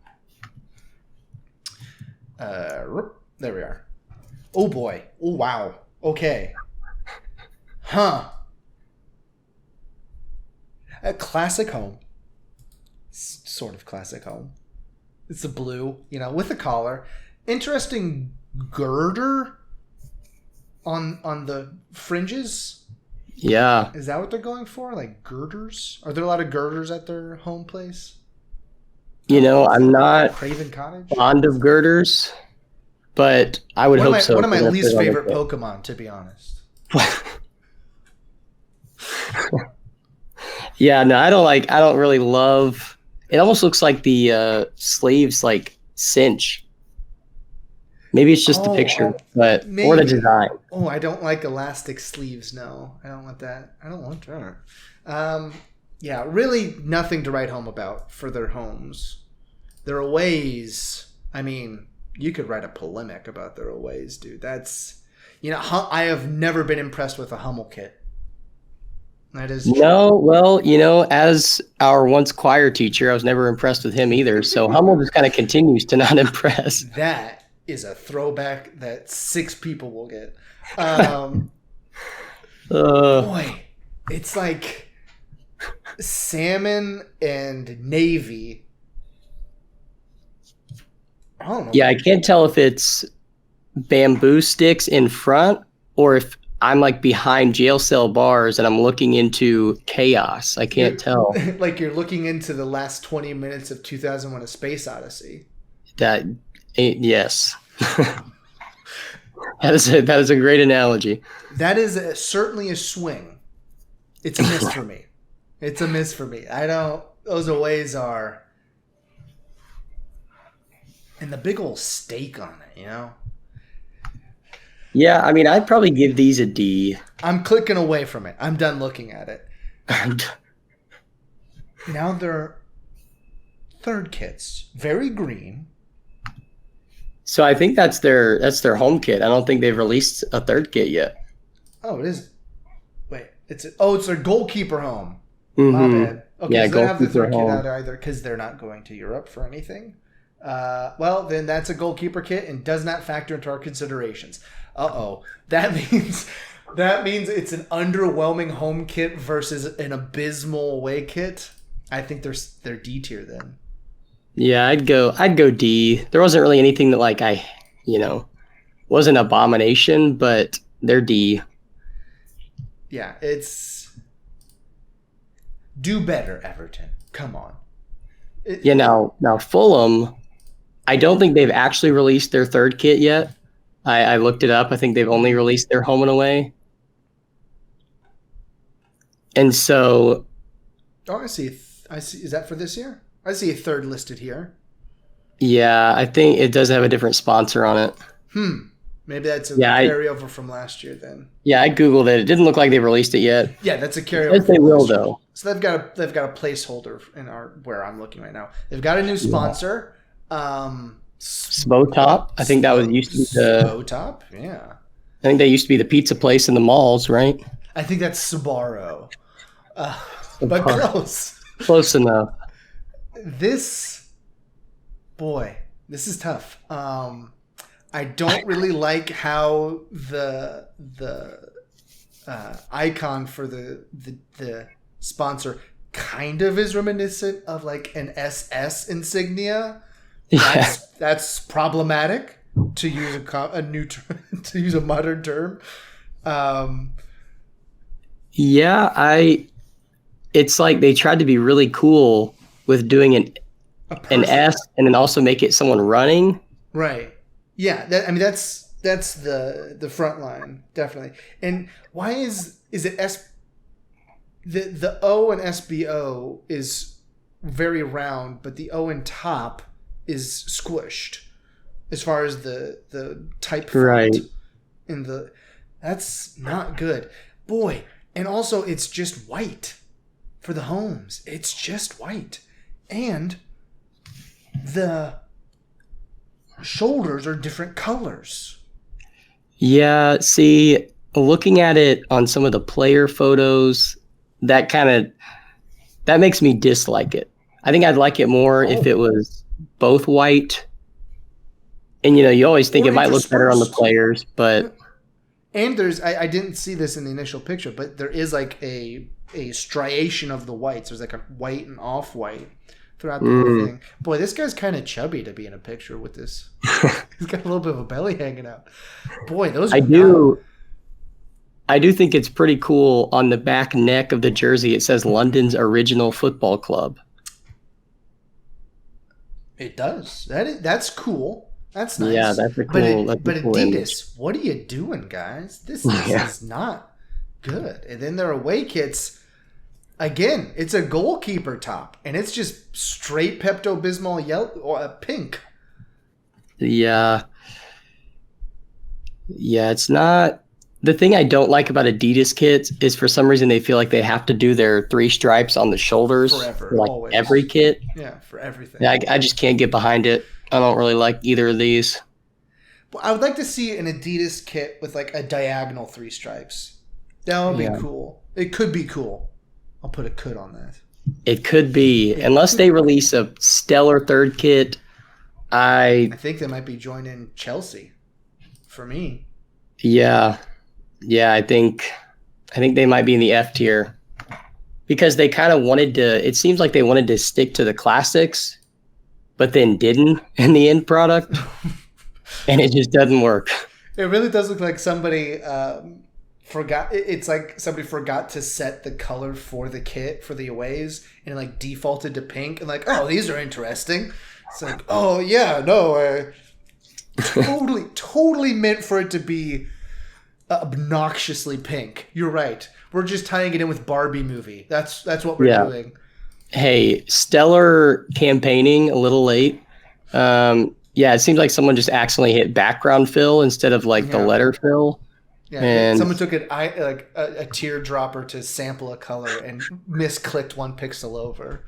[SPEAKER 1] There we are. Oh boy. Oh wow. Okay. A classic home. Sort of classic home. It's a blue, with a collar. Interesting girder on the fringes.
[SPEAKER 2] Yeah.
[SPEAKER 1] Is that what they're going for? Like girders? Are there a lot of girders at their home place?
[SPEAKER 2] I'm not
[SPEAKER 1] Craven Cottage?
[SPEAKER 2] fond of girders, but I would hope so.
[SPEAKER 1] One of my least favorite Pokemon, to be honest.
[SPEAKER 2] Yeah, no, I don't really love. It almost looks like the sleeves cinch. Maybe it's just the picture, but or the design.
[SPEAKER 1] Oh, I don't like elastic sleeves. No, I don't want that. I don't want that. Yeah, really nothing to write home about for their homes. Their aways, I mean, you could write a polemic about their aways, dude. That's, I have never been impressed with a Hummel kit. That is true.
[SPEAKER 2] No, well, as our once choir teacher, I was never impressed with him either. So Hummel just kind of continues to not impress.
[SPEAKER 1] That is a throwback that 6 people will get. Boy, it's like salmon and navy. I don't know.
[SPEAKER 2] Yeah, I can't tell if it's bamboo sticks in front or if I'm behind jail cell bars and I'm looking into chaos. I can't tell.
[SPEAKER 1] Like you're looking into the last 20 minutes of 2001: A Space Odyssey.
[SPEAKER 2] Yes. That is a great analogy.
[SPEAKER 1] That is certainly a swing. It's a miss for me. It's a miss for me. Those aways are. And the big old steak on it,
[SPEAKER 2] Yeah, I mean, I'd probably give these a D.
[SPEAKER 1] I'm clicking away from it. I'm done looking at it. Now they're third kits. Very green.
[SPEAKER 2] So I think that's their home kit. I don't think they've released a third kit yet.
[SPEAKER 1] Oh, it is. Wait, it's their goalkeeper home.
[SPEAKER 2] Mm-hmm.
[SPEAKER 1] My bad. Okay,
[SPEAKER 2] yeah,
[SPEAKER 1] so they don't have the third
[SPEAKER 2] home.
[SPEAKER 1] kit out either because they're not going to Europe for anything. Well, then that's a goalkeeper kit and does not factor into our considerations. Uh-oh. That means it's an underwhelming home kit versus an abysmal away kit. I think they're D tier then. Yeah,
[SPEAKER 2] I'd go D. There wasn't really anything that was an abomination, but they're D.
[SPEAKER 1] Yeah, it's Do better, Everton. Come on.
[SPEAKER 2] Yeah, now Fulham, I don't think they've actually released their third kit yet. I looked it up. I think they've only released their home and away. And so...
[SPEAKER 1] Oh, I see. Is that for this year? I see a third listed here.
[SPEAKER 2] Yeah, I think it does have a different sponsor on it.
[SPEAKER 1] Maybe that's a carryover from last year then.
[SPEAKER 2] Yeah, I Googled it. It didn't look like they released it yet.
[SPEAKER 1] Yeah, that's a carryover.
[SPEAKER 2] Yes, they will, though.
[SPEAKER 1] So they've got a placeholder in where I'm looking right now. They've got a new sponsor.
[SPEAKER 2] Spotop. I think that was used to be the
[SPEAKER 1] Spotop. Yeah.
[SPEAKER 2] I think they used to be the pizza place in the malls, right?
[SPEAKER 1] I think that's Sbarro. But close.
[SPEAKER 2] Close enough.
[SPEAKER 1] This is tough. I don't really like how the icon for the sponsor kind of is reminiscent of like an SS insignia. That's problematic to use a new term, to use a modern term.
[SPEAKER 2] It's like they tried to be really cool with doing an S and then also make it someone running.
[SPEAKER 1] Right. Yeah. That's the front line, definitely. And why is it the O and SBO is very round, but the O in top is squished as far as the type font
[SPEAKER 2] right.
[SPEAKER 1] That's not good. Boy, and also it's just white for the homes. It's just white. And the shoulders are different colors.
[SPEAKER 2] Yeah, see, looking at it on some of the player photos, that makes me dislike it. I think I'd like it more if it was both white. And you always think it might look better on the players, but
[SPEAKER 1] and I didn't see this in the initial picture, but there is like a striation of the whites. There's like a white and off-white throughout the whole thing. Boy, this guy's kind of chubby to be in a picture with this. He's got a little bit of a belly hanging out. Boy, those
[SPEAKER 2] I do think it's pretty cool. On the back neck of the jersey, it says London's original football club.
[SPEAKER 1] It does. That's cool. That's nice.
[SPEAKER 2] Yeah, that's a cool.
[SPEAKER 1] But Adidas, what are you doing, guys? This is not good. And then their away kits, again, it's a goalkeeper top, and it's just straight Pepto-Bismol yellow or pink. Yeah, it's not. The thing I don't like about Adidas kits is for some reason they feel like they have to do their 3 stripes on the shoulders forever,
[SPEAKER 2] for like
[SPEAKER 1] always.
[SPEAKER 2] Every kit.
[SPEAKER 1] Yeah, for everything.
[SPEAKER 2] Yeah, I just can't get behind it. I don't really like either of these.
[SPEAKER 1] Well, I would like to see an Adidas kit with like a diagonal 3 stripes. That would be cool. It could be cool. I'll put a could on that.
[SPEAKER 2] It could be. Unless they release a stellar third kit, I
[SPEAKER 1] think they might be joining Chelsea for me.
[SPEAKER 2] Yeah, I think they might be in the F tier because they kind of wanted to. It seems like they wanted to stick to the classics, but then didn't in the end product, and it just doesn't work.
[SPEAKER 1] It really does look like somebody forgot. It's like somebody forgot to set the color for the kit for the aways, and like defaulted to pink, and like, oh, these are interesting. It's like, oh yeah, no, totally meant for it to be obnoxiously pink. You're right. We're just tying it in with Barbie movie. That's what we're doing.
[SPEAKER 2] Hey, stellar campaigning a little late. It seems like someone just accidentally hit background fill instead of like the letter fill.
[SPEAKER 1] Yeah, and someone took a teardropper to sample a color and misclicked 1 pixel over.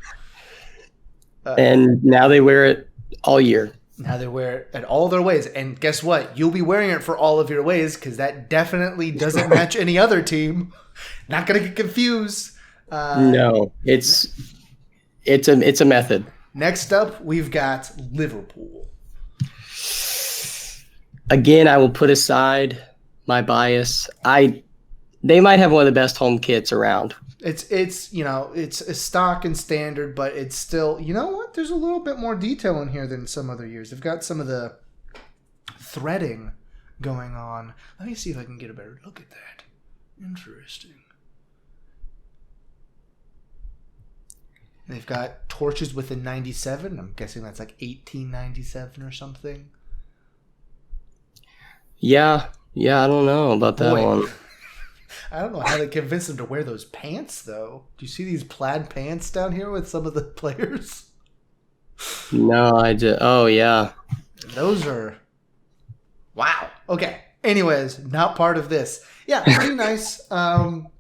[SPEAKER 2] And now they wear it all year.
[SPEAKER 1] Now they wear it at all their ways. And guess what? You'll be wearing it for all of your ways because that definitely doesn't match any other team. Not going to get confused.
[SPEAKER 2] No, it's a method.
[SPEAKER 1] Next up, we've got Liverpool.
[SPEAKER 2] Again, I will put aside my bias. They might have one of the best home kits around.
[SPEAKER 1] It's a stock and standard, but it's still, you know what? There's a little bit more detail in here than some other years. They've got some of the threading going on. Let me see if I can get a better look at that. Interesting. They've got torches with a 97. I'm guessing that's like 1897 or something.
[SPEAKER 2] Yeah, I don't know about that one.
[SPEAKER 1] I don't know how they convinced them to wear those pants, though. Do you see these plaid pants down here with some of the players?
[SPEAKER 2] No, I just. Oh, yeah.
[SPEAKER 1] Those are. Wow. Okay. Anyways, not part of this. Yeah, pretty nice. And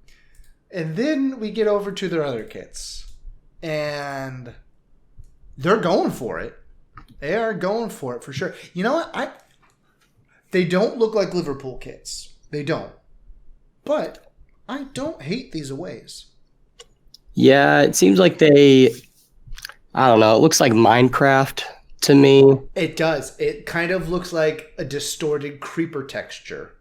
[SPEAKER 1] then we get over to their other kits. And they're going for it. They are going for it for sure. You know what? They don't look like Liverpool kits. They don't. But I don't hate these aways.
[SPEAKER 2] Yeah, it seems like I don't know. It looks like Minecraft to me.
[SPEAKER 1] It does. It kind of looks like a distorted creeper texture.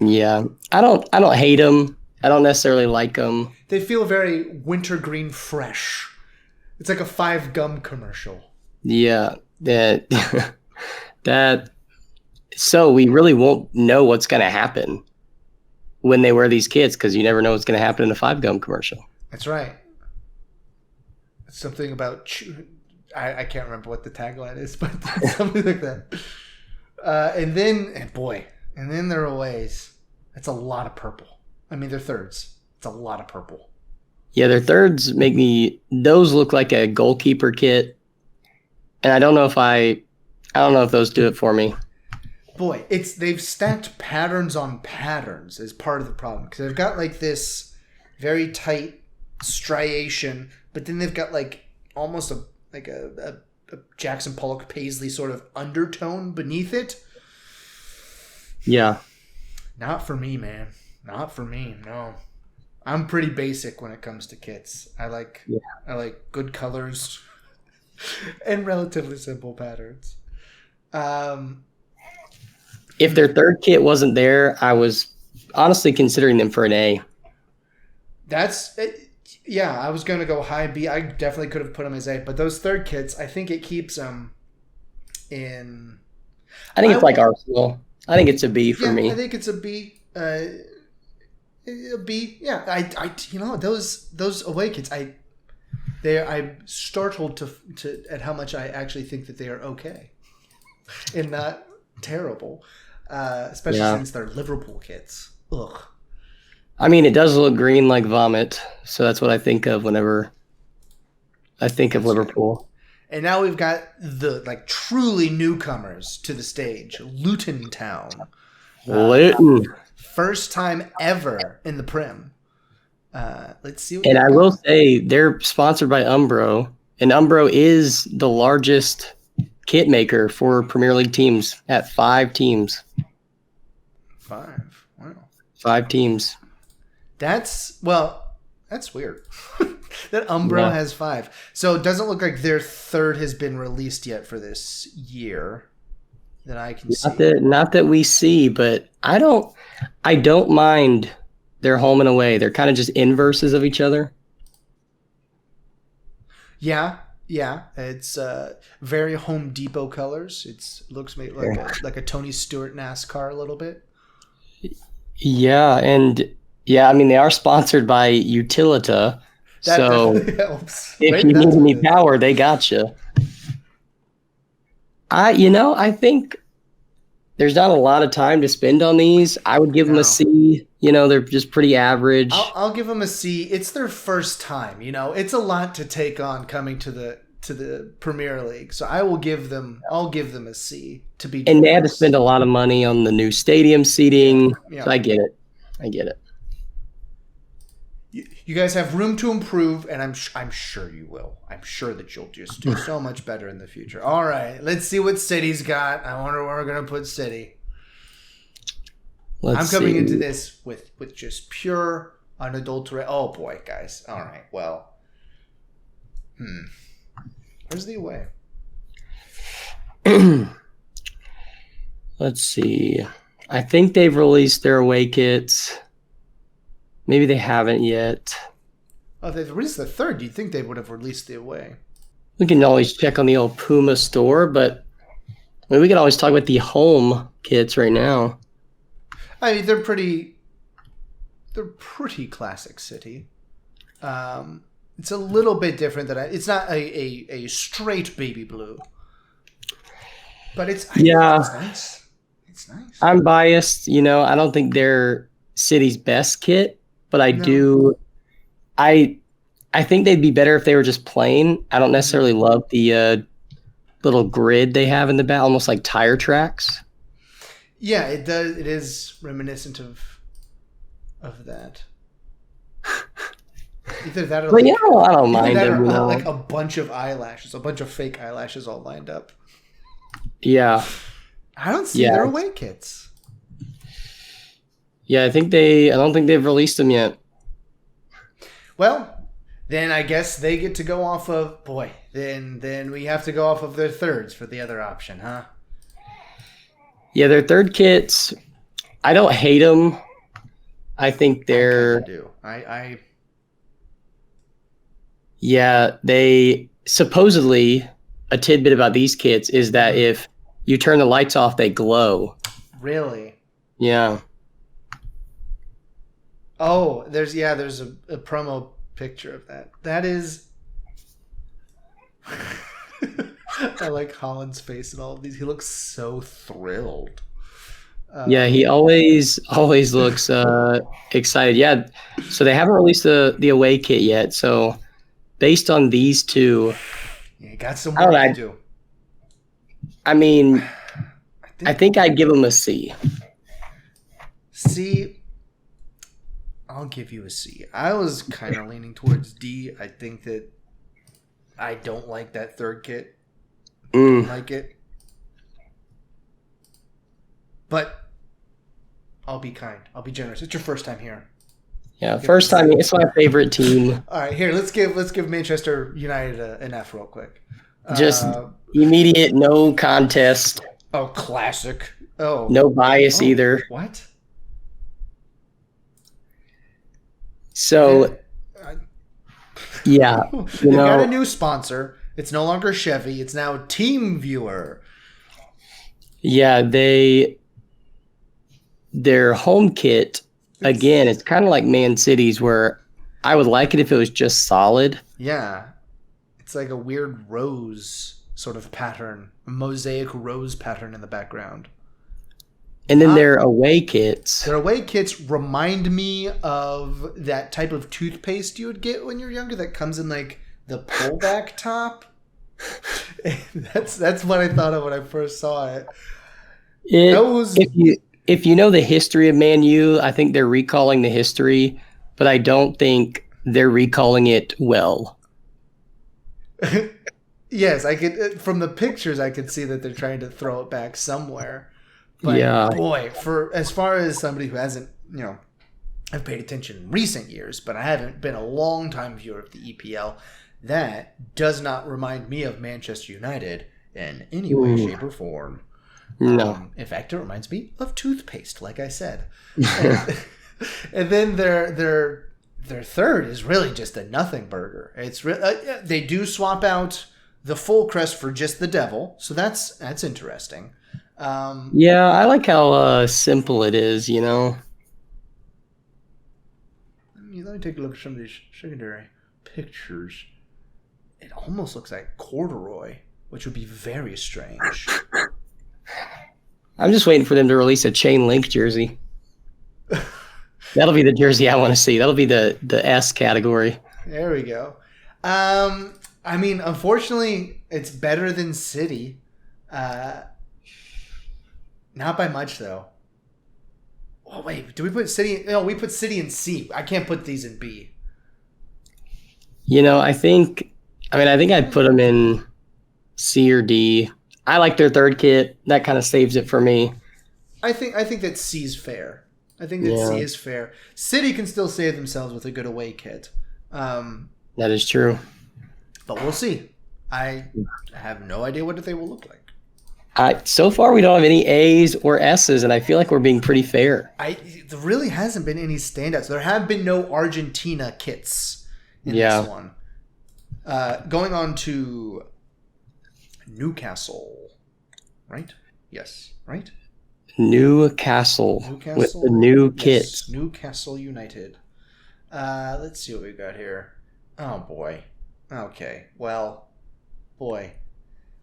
[SPEAKER 2] Yeah, I don't hate them. I don't necessarily like them.
[SPEAKER 1] They feel very wintergreen fresh. It's like a 5 Gum commercial.
[SPEAKER 2] Yeah, that. So we really won't know what's going to happen when they wear these kits because you never know what's going to happen in a 5 Gum commercial.
[SPEAKER 1] That's right. It's something about I can't remember what the tagline is, but something like that. And then their aways. It's a lot of purple. I mean, they're thirds. It's a lot of purple.
[SPEAKER 2] Yeah, their thirds those look like a goalkeeper kit, and I don't know if those do it for me.
[SPEAKER 1] Boy, they've stacked patterns on patterns as part of the problem because they've got like this very tight striation, but then they've got like almost a Jackson Pollock Paisley sort of undertone beneath it.
[SPEAKER 2] Yeah,
[SPEAKER 1] not for me, man. Not for me. No, I'm pretty basic when it comes to kits. I like good colors and relatively simple patterns.
[SPEAKER 2] If their third kit wasn't there, I was honestly considering them for an A.
[SPEAKER 1] That's it. Yeah, I was going to go high B. I definitely could have put them as A, but those third kits, I think it keeps them in.
[SPEAKER 2] I think it's like Arsenal. I think it's a B for me.
[SPEAKER 1] I think it's a B. A B. Yeah, I those away kits. I'm startled to at how much I actually think that they are okay, and not terrible. Especially since they're Liverpool kits. Ugh.
[SPEAKER 2] I mean, it does look green like vomit, so that's what I think of whenever I think of Liverpool.
[SPEAKER 1] And now we've got the truly newcomers to the stage, Luton Town.
[SPEAKER 2] Luton.
[SPEAKER 1] First time ever in the Prem. Let's see.
[SPEAKER 2] And I will say they're sponsored by Umbro, and Umbro is the largest kit maker for Premier League teams at 5 teams.
[SPEAKER 1] 5. Wow.
[SPEAKER 2] 5 teams.
[SPEAKER 1] That's weird. That Umbro has 5. So it doesn't look like their third has been released yet for this year that I can see.
[SPEAKER 2] Not that we see, but I don't mind their home and away. They're kind of just inverses of each other.
[SPEAKER 1] Yeah. Yeah, it's very Home Depot colors. It looks like a Tony Stewart NASCAR a little bit.
[SPEAKER 2] Yeah, and I mean they are sponsored by Utilita,
[SPEAKER 1] that
[SPEAKER 2] so
[SPEAKER 1] helps.
[SPEAKER 2] If you need any power, they got you. I think there's not a lot of time to spend on these. I would give them a C. They're just pretty average.
[SPEAKER 1] I'll give them a C. It's their first time. It's a lot to take on coming to the Premier League. So I'll give them a C to be.
[SPEAKER 2] And they had to spend a lot of money on the new stadium seating. Yeah. So I get it.
[SPEAKER 1] You guys have room to improve, and I'm sure you will. I'm sure that you'll just do so much better in the future. All right, let's see what City's got. I wonder where we're gonna put City. I'm coming into this with just pure, unadulterated. Oh boy, guys. All right. Well, where's the away?
[SPEAKER 2] Let's see. I think they've released their away kits. Maybe they haven't yet.
[SPEAKER 1] Oh, they've released the third. You'd think they would have released the away. We
[SPEAKER 2] can always check on the old Puma store, but we can always talk about the home kits right now.
[SPEAKER 1] I mean, they're pretty classic City. It's a little bit different than it's not a straight baby blue, but it's nice. It's nice.
[SPEAKER 2] I'm biased. I don't think they're City's best kit, but I do. I think they'd be better if they were just plain. I don't necessarily love the little grid they have in the back, almost like tire tracks.
[SPEAKER 1] Yeah, it does. It is reminiscent of that. Either that or
[SPEAKER 2] but I don't mind them.
[SPEAKER 1] Like a bunch of eyelashes, a bunch of fake eyelashes all lined up.
[SPEAKER 2] Yeah.
[SPEAKER 1] I don't see their away kits.
[SPEAKER 2] Yeah, I don't think they've released them yet.
[SPEAKER 1] Well, then I guess they get to go off of then we have to go off of their thirds for the other option, huh?
[SPEAKER 2] Yeah, their third kits, I don't hate them. I think they're...
[SPEAKER 1] I
[SPEAKER 2] Yeah, they supposedly, a tidbit about these kits is that if you turn the lights off, they glow.
[SPEAKER 1] Really?
[SPEAKER 2] Yeah.
[SPEAKER 1] Oh, there's a promo picture of that. That is... I like Holland's face in all of these. He looks so thrilled.
[SPEAKER 2] Yeah, he always looks excited. Yeah, so they haven't released the away kit yet. So based on these two,
[SPEAKER 1] you got some work to do.
[SPEAKER 2] I mean, I think I'd give them a C.
[SPEAKER 1] C. I'll give you a C. I was kind of leaning towards D. I think that I don't like that third kit. I don't like it. But I'll be kind. I'll be generous. It's your first time here.
[SPEAKER 2] Yeah, first time. It's my favorite team.
[SPEAKER 1] All right, here, let's give Manchester United an F real quick.
[SPEAKER 2] Just immediate, no contest.
[SPEAKER 1] Oh, classic. Oh.
[SPEAKER 2] No bias either.
[SPEAKER 1] What?
[SPEAKER 2] So, yeah.
[SPEAKER 1] They've got a new sponsor. It's no longer Chevy. It's now TeamViewer.
[SPEAKER 2] Yeah, their home kit, again, it's kind of like Man City's, where I would like it if it was just solid.
[SPEAKER 1] Yeah. It's like a weird rose sort of pattern, a mosaic rose pattern in the background.
[SPEAKER 2] And then their away kits.
[SPEAKER 1] Their away kits remind me of that type of toothpaste you would get when you're younger that comes in like the pullback top. That's what I thought of when I first saw it.
[SPEAKER 2] If you know the history of Man U, I think they're recalling the history, but I don't think they're recalling it well.
[SPEAKER 1] Yes, I could. From the pictures, I could see that they're trying to throw it back somewhere. But boy, for as far as somebody who hasn't, I've paid attention in recent years, but I haven't been a long time viewer of the EPL. That does not remind me of Manchester United in any way, shape, or form.
[SPEAKER 2] No.
[SPEAKER 1] In fact, it reminds me of toothpaste, like I said. And then their third is really just a nothing burger. It's they do swap out the full crest for just the devil, so that's interesting.
[SPEAKER 2] Yeah, I like how simple it is.
[SPEAKER 1] Let me take a look at some of these secondary pictures. It almost looks like corduroy, which would be very strange.
[SPEAKER 2] I'm just waiting for them to release a chain link jersey. That'll be the jersey I want to see. That'll be the S category.
[SPEAKER 1] There we go. I mean, unfortunately, it's better than City. Not by much, though. Oh, wait. Do we put City? No, we put City in C. I can't put these in B.
[SPEAKER 2] I think I'd put them in C or D. I like their third kit. That kind of saves it for me.
[SPEAKER 1] I think that C is fair. I think that C is fair. City can still save themselves with a good away kit.
[SPEAKER 2] That is true.
[SPEAKER 1] But we'll see. I have no idea what they will look like.
[SPEAKER 2] So far, we don't have any A's or S's, and I feel like we're being pretty fair.
[SPEAKER 1] There really hasn't been any standouts. There have been no Argentina kits in this one. Going on to Newcastle, right? Yes, right?
[SPEAKER 2] Newcastle with the new kits.
[SPEAKER 1] Newcastle United. Let's see what we got here. Oh boy. Okay. Well, boy.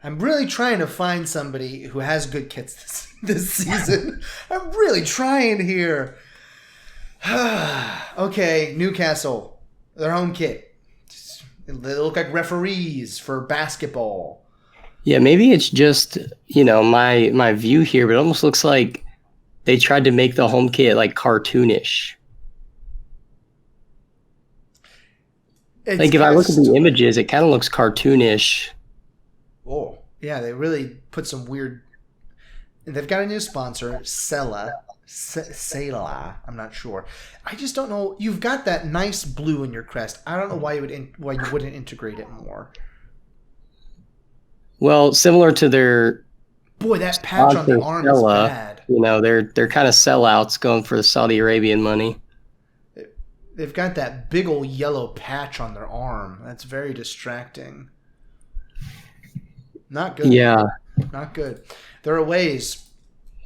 [SPEAKER 1] I'm really trying to find somebody who has good kits this season. I'm really trying here. Okay, Newcastle. Their home kit. They look like referees for basketball.
[SPEAKER 2] Yeah, maybe it's just, my view here, but it almost looks like they tried to make the home kit like cartoonish. Like if I look at the images, it kind of looks cartoonish.
[SPEAKER 1] Oh, yeah, they really put some weird. They've got a new sponsor, Sela. I'm not sure. I just don't know. You've got that nice blue in your crest. I don't know why you wouldn't integrate it more.
[SPEAKER 2] Well, similar to their
[SPEAKER 1] that patch on the arm is bad.
[SPEAKER 2] They're kind of sellouts going for the Saudi Arabian money.
[SPEAKER 1] They've got that big old yellow patch on their arm. That's very distracting. Not good.
[SPEAKER 2] Yeah.
[SPEAKER 1] Not good. Their aways.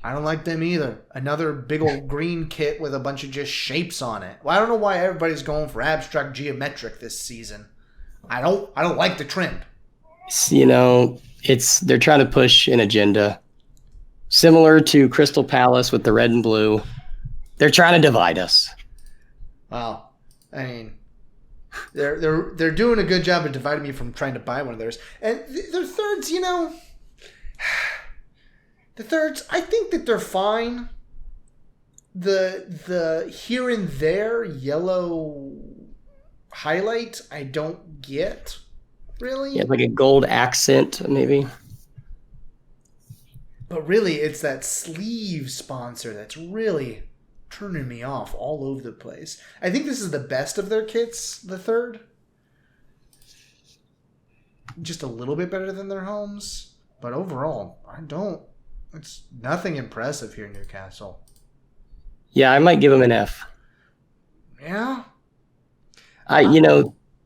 [SPEAKER 1] I don't like them either. Another big old green kit with a bunch of just shapes on it. Well, I don't know why everybody's going for abstract geometric this season. I don't like the trend.
[SPEAKER 2] They're trying to push an agenda. Similar to Crystal Palace with the red and blue. They're trying to divide us.
[SPEAKER 1] Well, I mean, they're doing a good job of dividing me from trying to buy one of theirs. And their thirds, the thirds, I think that they're fine. The here and there yellow highlight, I don't get really.
[SPEAKER 2] Yeah, like a gold accent, maybe.
[SPEAKER 1] But really, it's that sleeve sponsor that's really turning me off all over the place. I think this is the best of their kits, the third. Just a little bit better than their homes. But overall, it's nothing impressive here in Newcastle.
[SPEAKER 2] Yeah, I might give them an F.
[SPEAKER 1] Yeah?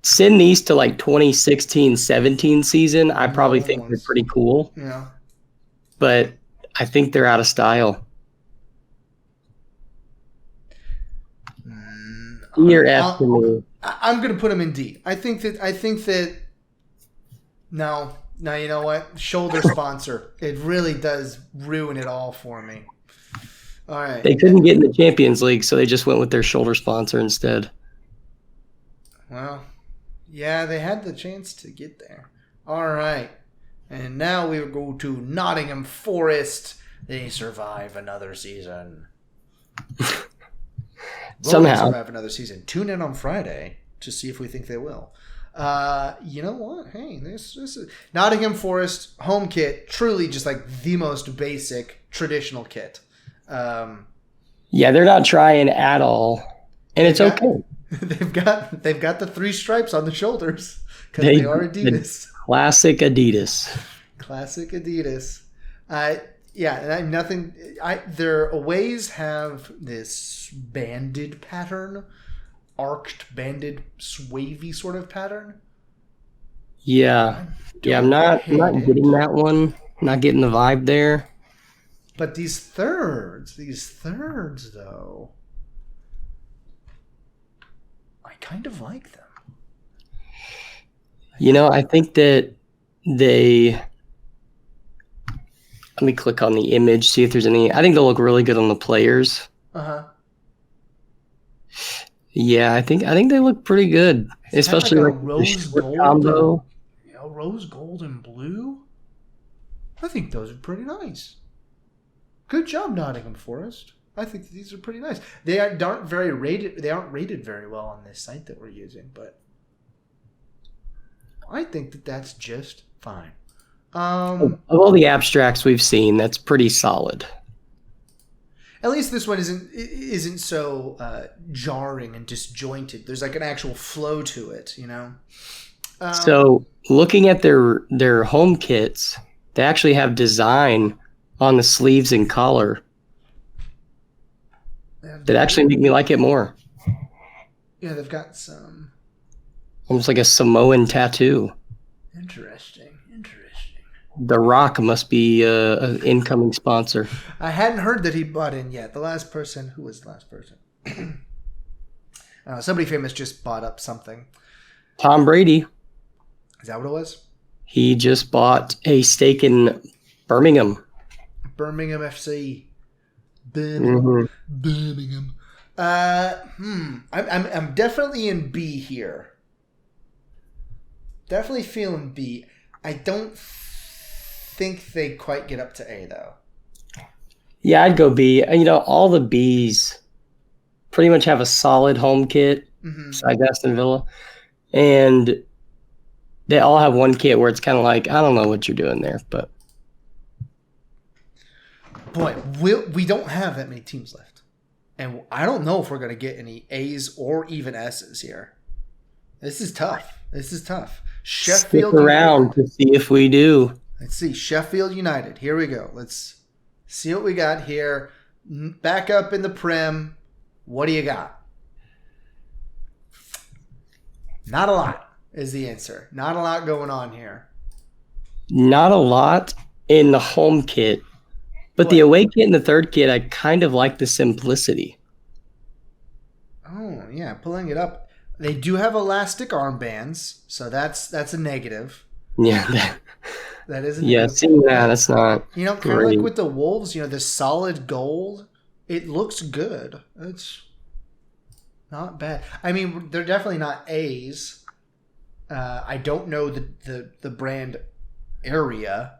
[SPEAKER 2] Send these to like 2016-17 season. I probably think they're pretty cool.
[SPEAKER 1] Yeah.
[SPEAKER 2] But I think they're out of style. You're F to me.
[SPEAKER 1] I'm going to put them in D. I think that no, you know what? Shoulder sponsor. It really does ruin it all for me. All right.
[SPEAKER 2] They couldn't get in the Champions League, so they just went with their shoulder sponsor instead.
[SPEAKER 1] Well, yeah, they had the chance to get there. All right. And now we go to Nottingham Forest. They survive another season.
[SPEAKER 2] Somehow.
[SPEAKER 1] Survive another season. Tune in on Friday to see if we think they will. You know what? Hey, this is Nottingham Forest home kit. Truly just like the most basic traditional kit.
[SPEAKER 2] Yeah, they're not trying at all. And it's okay.
[SPEAKER 1] They've got the 3 stripes on the shoulders because they are Adidas.
[SPEAKER 2] Classic Adidas.
[SPEAKER 1] Classic Adidas. Their aways have this banded pattern, arced, banded, swavy sort of pattern.
[SPEAKER 2] Yeah. I'm not getting that one. Not getting the vibe there.
[SPEAKER 1] But these thirds though, I kind of like them.
[SPEAKER 2] I think that let me click on the image, see if there's any. I think they'll look really good on the players.
[SPEAKER 1] Uh-huh.
[SPEAKER 2] Yeah, I think they look pretty good, especially like
[SPEAKER 1] rose gold combo. Rose gold and blue. I think those are pretty nice. Good job, Nottingham Forest. I think these are pretty nice. They aren't very rated. They aren't rated very well on this site that we're using, but I think that that's just fine.
[SPEAKER 2] Of all the abstracts we've seen, that's pretty solid.
[SPEAKER 1] At least this one isn't so jarring and disjointed. There's like an actual flow to it, So looking at their home kits, they actually have design on the sleeves and collar that actually make me like it more. Yeah, they've got some
[SPEAKER 2] almost like a Samoan tattoo.
[SPEAKER 1] Interesting.
[SPEAKER 2] The Rock must be an incoming sponsor.
[SPEAKER 1] I hadn't heard that he bought in yet. Who was the last person? Somebody famous just bought up something.
[SPEAKER 2] Tom Brady.
[SPEAKER 1] Is that what it was?
[SPEAKER 2] He just bought a stake in Birmingham.
[SPEAKER 1] Birmingham FC. Birmingham. Birmingham. I'm definitely in B here. Definitely feeling B. I don't think they quite get up to A though.
[SPEAKER 2] Yeah, I'd go B. All the Bs pretty much have a solid home kit, besides Aston Villa, and they all have one kit where it's kind of like, I don't know what you're doing there, but
[SPEAKER 1] boy, we don't have that many teams left, and I don't know if we're going to get any A's or even S's here. This is tough. Sheffield
[SPEAKER 2] stick around
[SPEAKER 1] United.
[SPEAKER 2] to see if we do.
[SPEAKER 1] Let's see. Sheffield United. Here we go. Let's see what we got here. Back up in the Prem. What do you got? Not a lot is the answer. Not a lot going on here.
[SPEAKER 2] Not a lot in the home kit, but the away kit and the third kit, I kind of like the simplicity.
[SPEAKER 1] Oh, yeah. Pulling it up. They do have elastic armbands, so that's a negative.
[SPEAKER 2] Yeah.
[SPEAKER 1] That is a negative.
[SPEAKER 2] Yeah, seeing that's not
[SPEAKER 1] kind of like with the Wolves, the solid gold, it looks good. It's not bad. I mean, they're definitely not A's. I don't know the brand Area.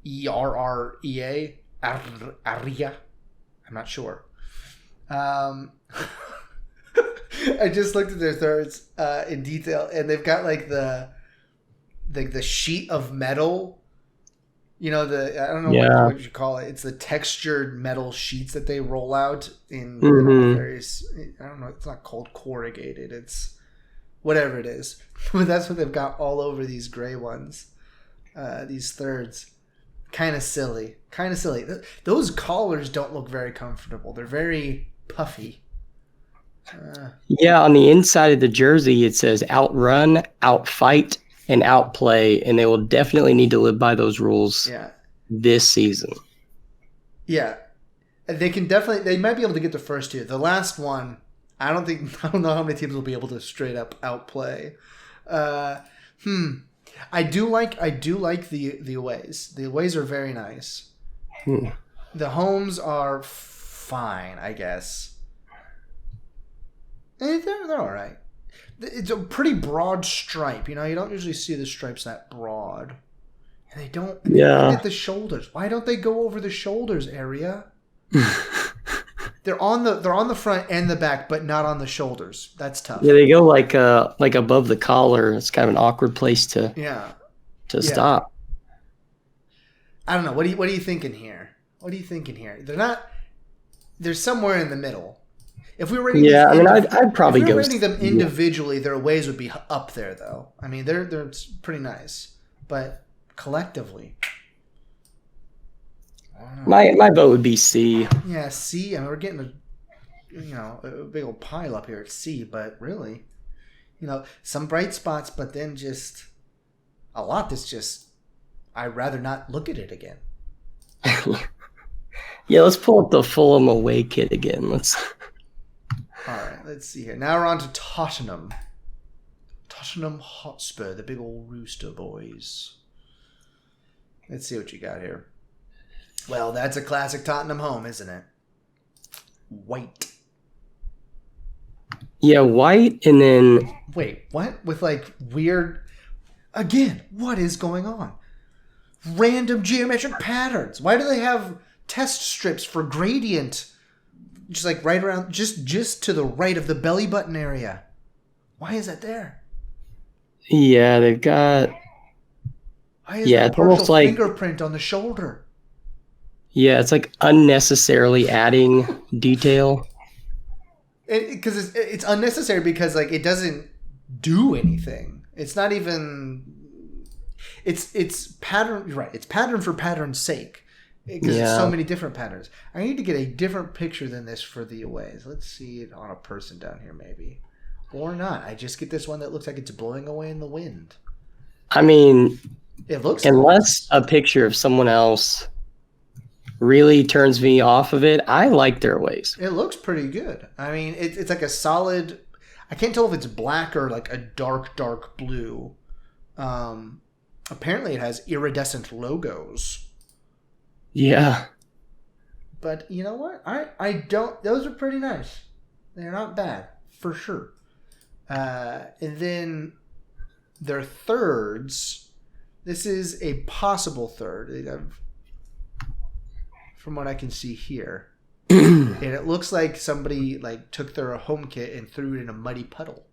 [SPEAKER 1] ERREA. Aria. I'm not sure. I just looked at their thirds in detail, and they've got like the sheet of metal. I don't know what you call it. It's the textured metal sheets that they roll out in various. I don't know. It's not called corrugated. It's whatever it is. But that's what they've got all over these gray ones. These thirds. Kind of silly. Those collars don't look very comfortable. They're very puffy.
[SPEAKER 2] On the inside of the jersey, it says outrun, outfight, and outplay, and they will definitely need to live by those rules this season.
[SPEAKER 1] Yeah. They might be able to get the first two. The last one, I don't know how many teams will be able to straight up outplay. I do like the aways. The aways are very nice. The homes are fine, I guess. They're all right. It's a pretty broad stripe. You don't usually see the stripes that broad. And they don't look at the shoulders. Why don't they go over the shoulders area? They're on the front and the back, but not on the shoulders. That's tough.
[SPEAKER 2] Yeah, they go like above the collar. It's kind of an awkward place to stop.
[SPEAKER 1] I don't know. What are you thinking here? They're somewhere in the middle. If we were rating
[SPEAKER 2] I'd probably go.
[SPEAKER 1] If we were rating them individually, their ways would be up there, though. I mean, they're pretty nice, but collectively,
[SPEAKER 2] my vote would be C.
[SPEAKER 1] Yeah, C. I mean, we're getting a big old pile up here at C, but really, some bright spots, but then just a lot that's just I'd rather not look at it again.
[SPEAKER 2] Yeah, let's pull up the Fulham away kit again.
[SPEAKER 1] All right, let's see here. Now we're on to Tottenham. Tottenham Hotspur, the big old rooster boys. Let's see what you got here. Well, that's a classic Tottenham home, isn't it? White.
[SPEAKER 2] Yeah, white, and then...
[SPEAKER 1] Wait, what? With like weird... Again, what is going on? Random geometric patterns. Why do they have test strips for gradient... Just like right around, just to the right of the belly button area. Why is that there?
[SPEAKER 2] Yeah, they've got.
[SPEAKER 1] Why is that almost like fingerprint on the shoulder?
[SPEAKER 2] Yeah, it's like unnecessarily adding detail.
[SPEAKER 1] Because it's unnecessary because like it doesn't do anything. It's not even. It's pattern. You're right. It's pattern for pattern's sake. Because there's so many different patterns. I need to get a different picture than this for the aways. Let's see it on a person down here, maybe. Or not. I just get this one that looks like it's blowing away in the wind.
[SPEAKER 2] I mean,
[SPEAKER 1] it looks
[SPEAKER 2] unless a picture of someone else really turns me off of it, I like their aways.
[SPEAKER 1] It looks pretty good. I mean, it's like a solid... I can't tell if it's black or like a dark blue. Apparently it has iridescent logos.
[SPEAKER 2] Yeah.
[SPEAKER 1] But you know what? I don't. Those are pretty nice. They're not bad for sure. And then their thirds. This is a possible third. From what I can see here, and it looks like somebody like took their home kit and threw it in a muddy puddle.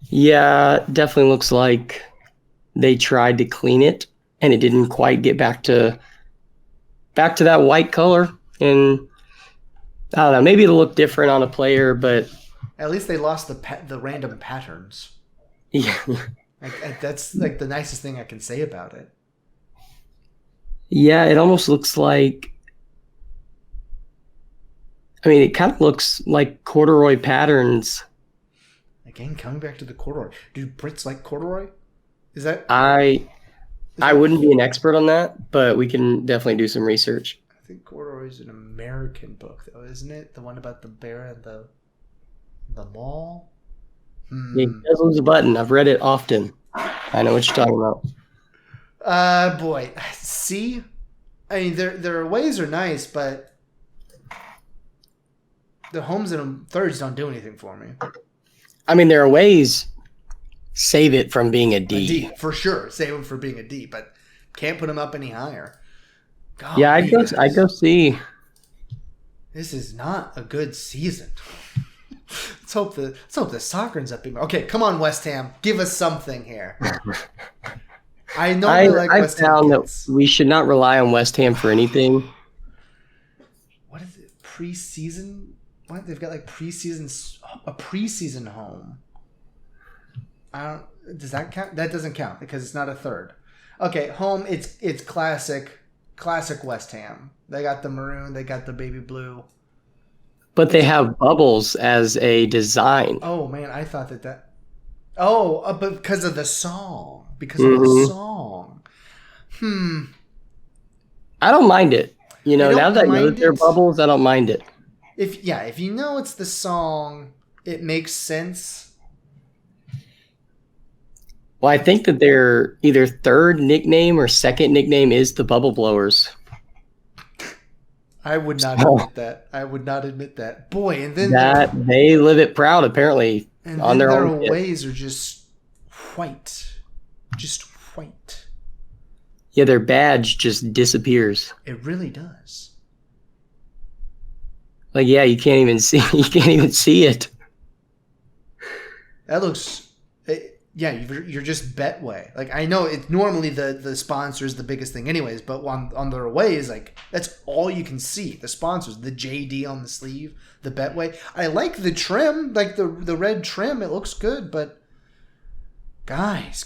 [SPEAKER 2] Yeah, definitely looks like they tried to clean it and it didn't quite get back to that white color. And I don't know, maybe it'll look different on a player, but
[SPEAKER 1] at least they lost the random patterns.
[SPEAKER 2] Yeah.
[SPEAKER 1] That's like the nicest thing I can say about it.
[SPEAKER 2] Yeah, it almost looks like, I mean, it kind of looks like corduroy patterns.
[SPEAKER 1] Again, coming back to the corduroy. Do Brits like corduroy? Is that...
[SPEAKER 2] I wouldn't be an expert on that, but we can definitely do some research.
[SPEAKER 1] I think corduroy is an American book, though, isn't it? The one about the bear and the mall?
[SPEAKER 2] It does lose a button. I've read it often. I know what you're talking about.
[SPEAKER 1] Boy. See? I mean, their aways are nice, but the homes and thirds don't do anything for me.
[SPEAKER 2] I mean, their aways save it from being a D.
[SPEAKER 1] A D, for sure. Save them for being a D, but can't put them up any higher. God,
[SPEAKER 2] yeah, I go see.
[SPEAKER 1] This is not a good season. Let's hope the soccer ends up being... Okay, come on, West Ham. Give us something here. I know
[SPEAKER 2] I found that we should not rely on West Ham for anything.
[SPEAKER 1] What is it? Preseason? What? They've got like a preseason home. Does that count? That doesn't count because it's not a third. Okay, home. It's classic West Ham. They got the maroon. They got the baby blue.
[SPEAKER 2] But they have bubbles as a design.
[SPEAKER 1] Oh man, I thought that. Oh, but because of the song. Because of the song.
[SPEAKER 2] I don't mind it. You know, now that I know that they're bubbles, I don't mind it.
[SPEAKER 1] If you know it's the song, it makes sense.
[SPEAKER 2] Well, I think that their either third nickname or second nickname is the Bubble Blowers.
[SPEAKER 1] I would not admit that. I would not admit that. Boy, and then
[SPEAKER 2] they live it proud apparently
[SPEAKER 1] and
[SPEAKER 2] on their own.
[SPEAKER 1] Their ways are just white. Just white.
[SPEAKER 2] Yeah, their badge just disappears.
[SPEAKER 1] It really does.
[SPEAKER 2] Like, yeah, you can't even see it.
[SPEAKER 1] That looks yeah, you're just Betway. Like, I know it's normally the sponsor is the biggest thing anyways, but on their aways, like, that's all you can see. The sponsors, the JD on the sleeve, the Betway. I like the trim, like the red trim. It looks good, but guys.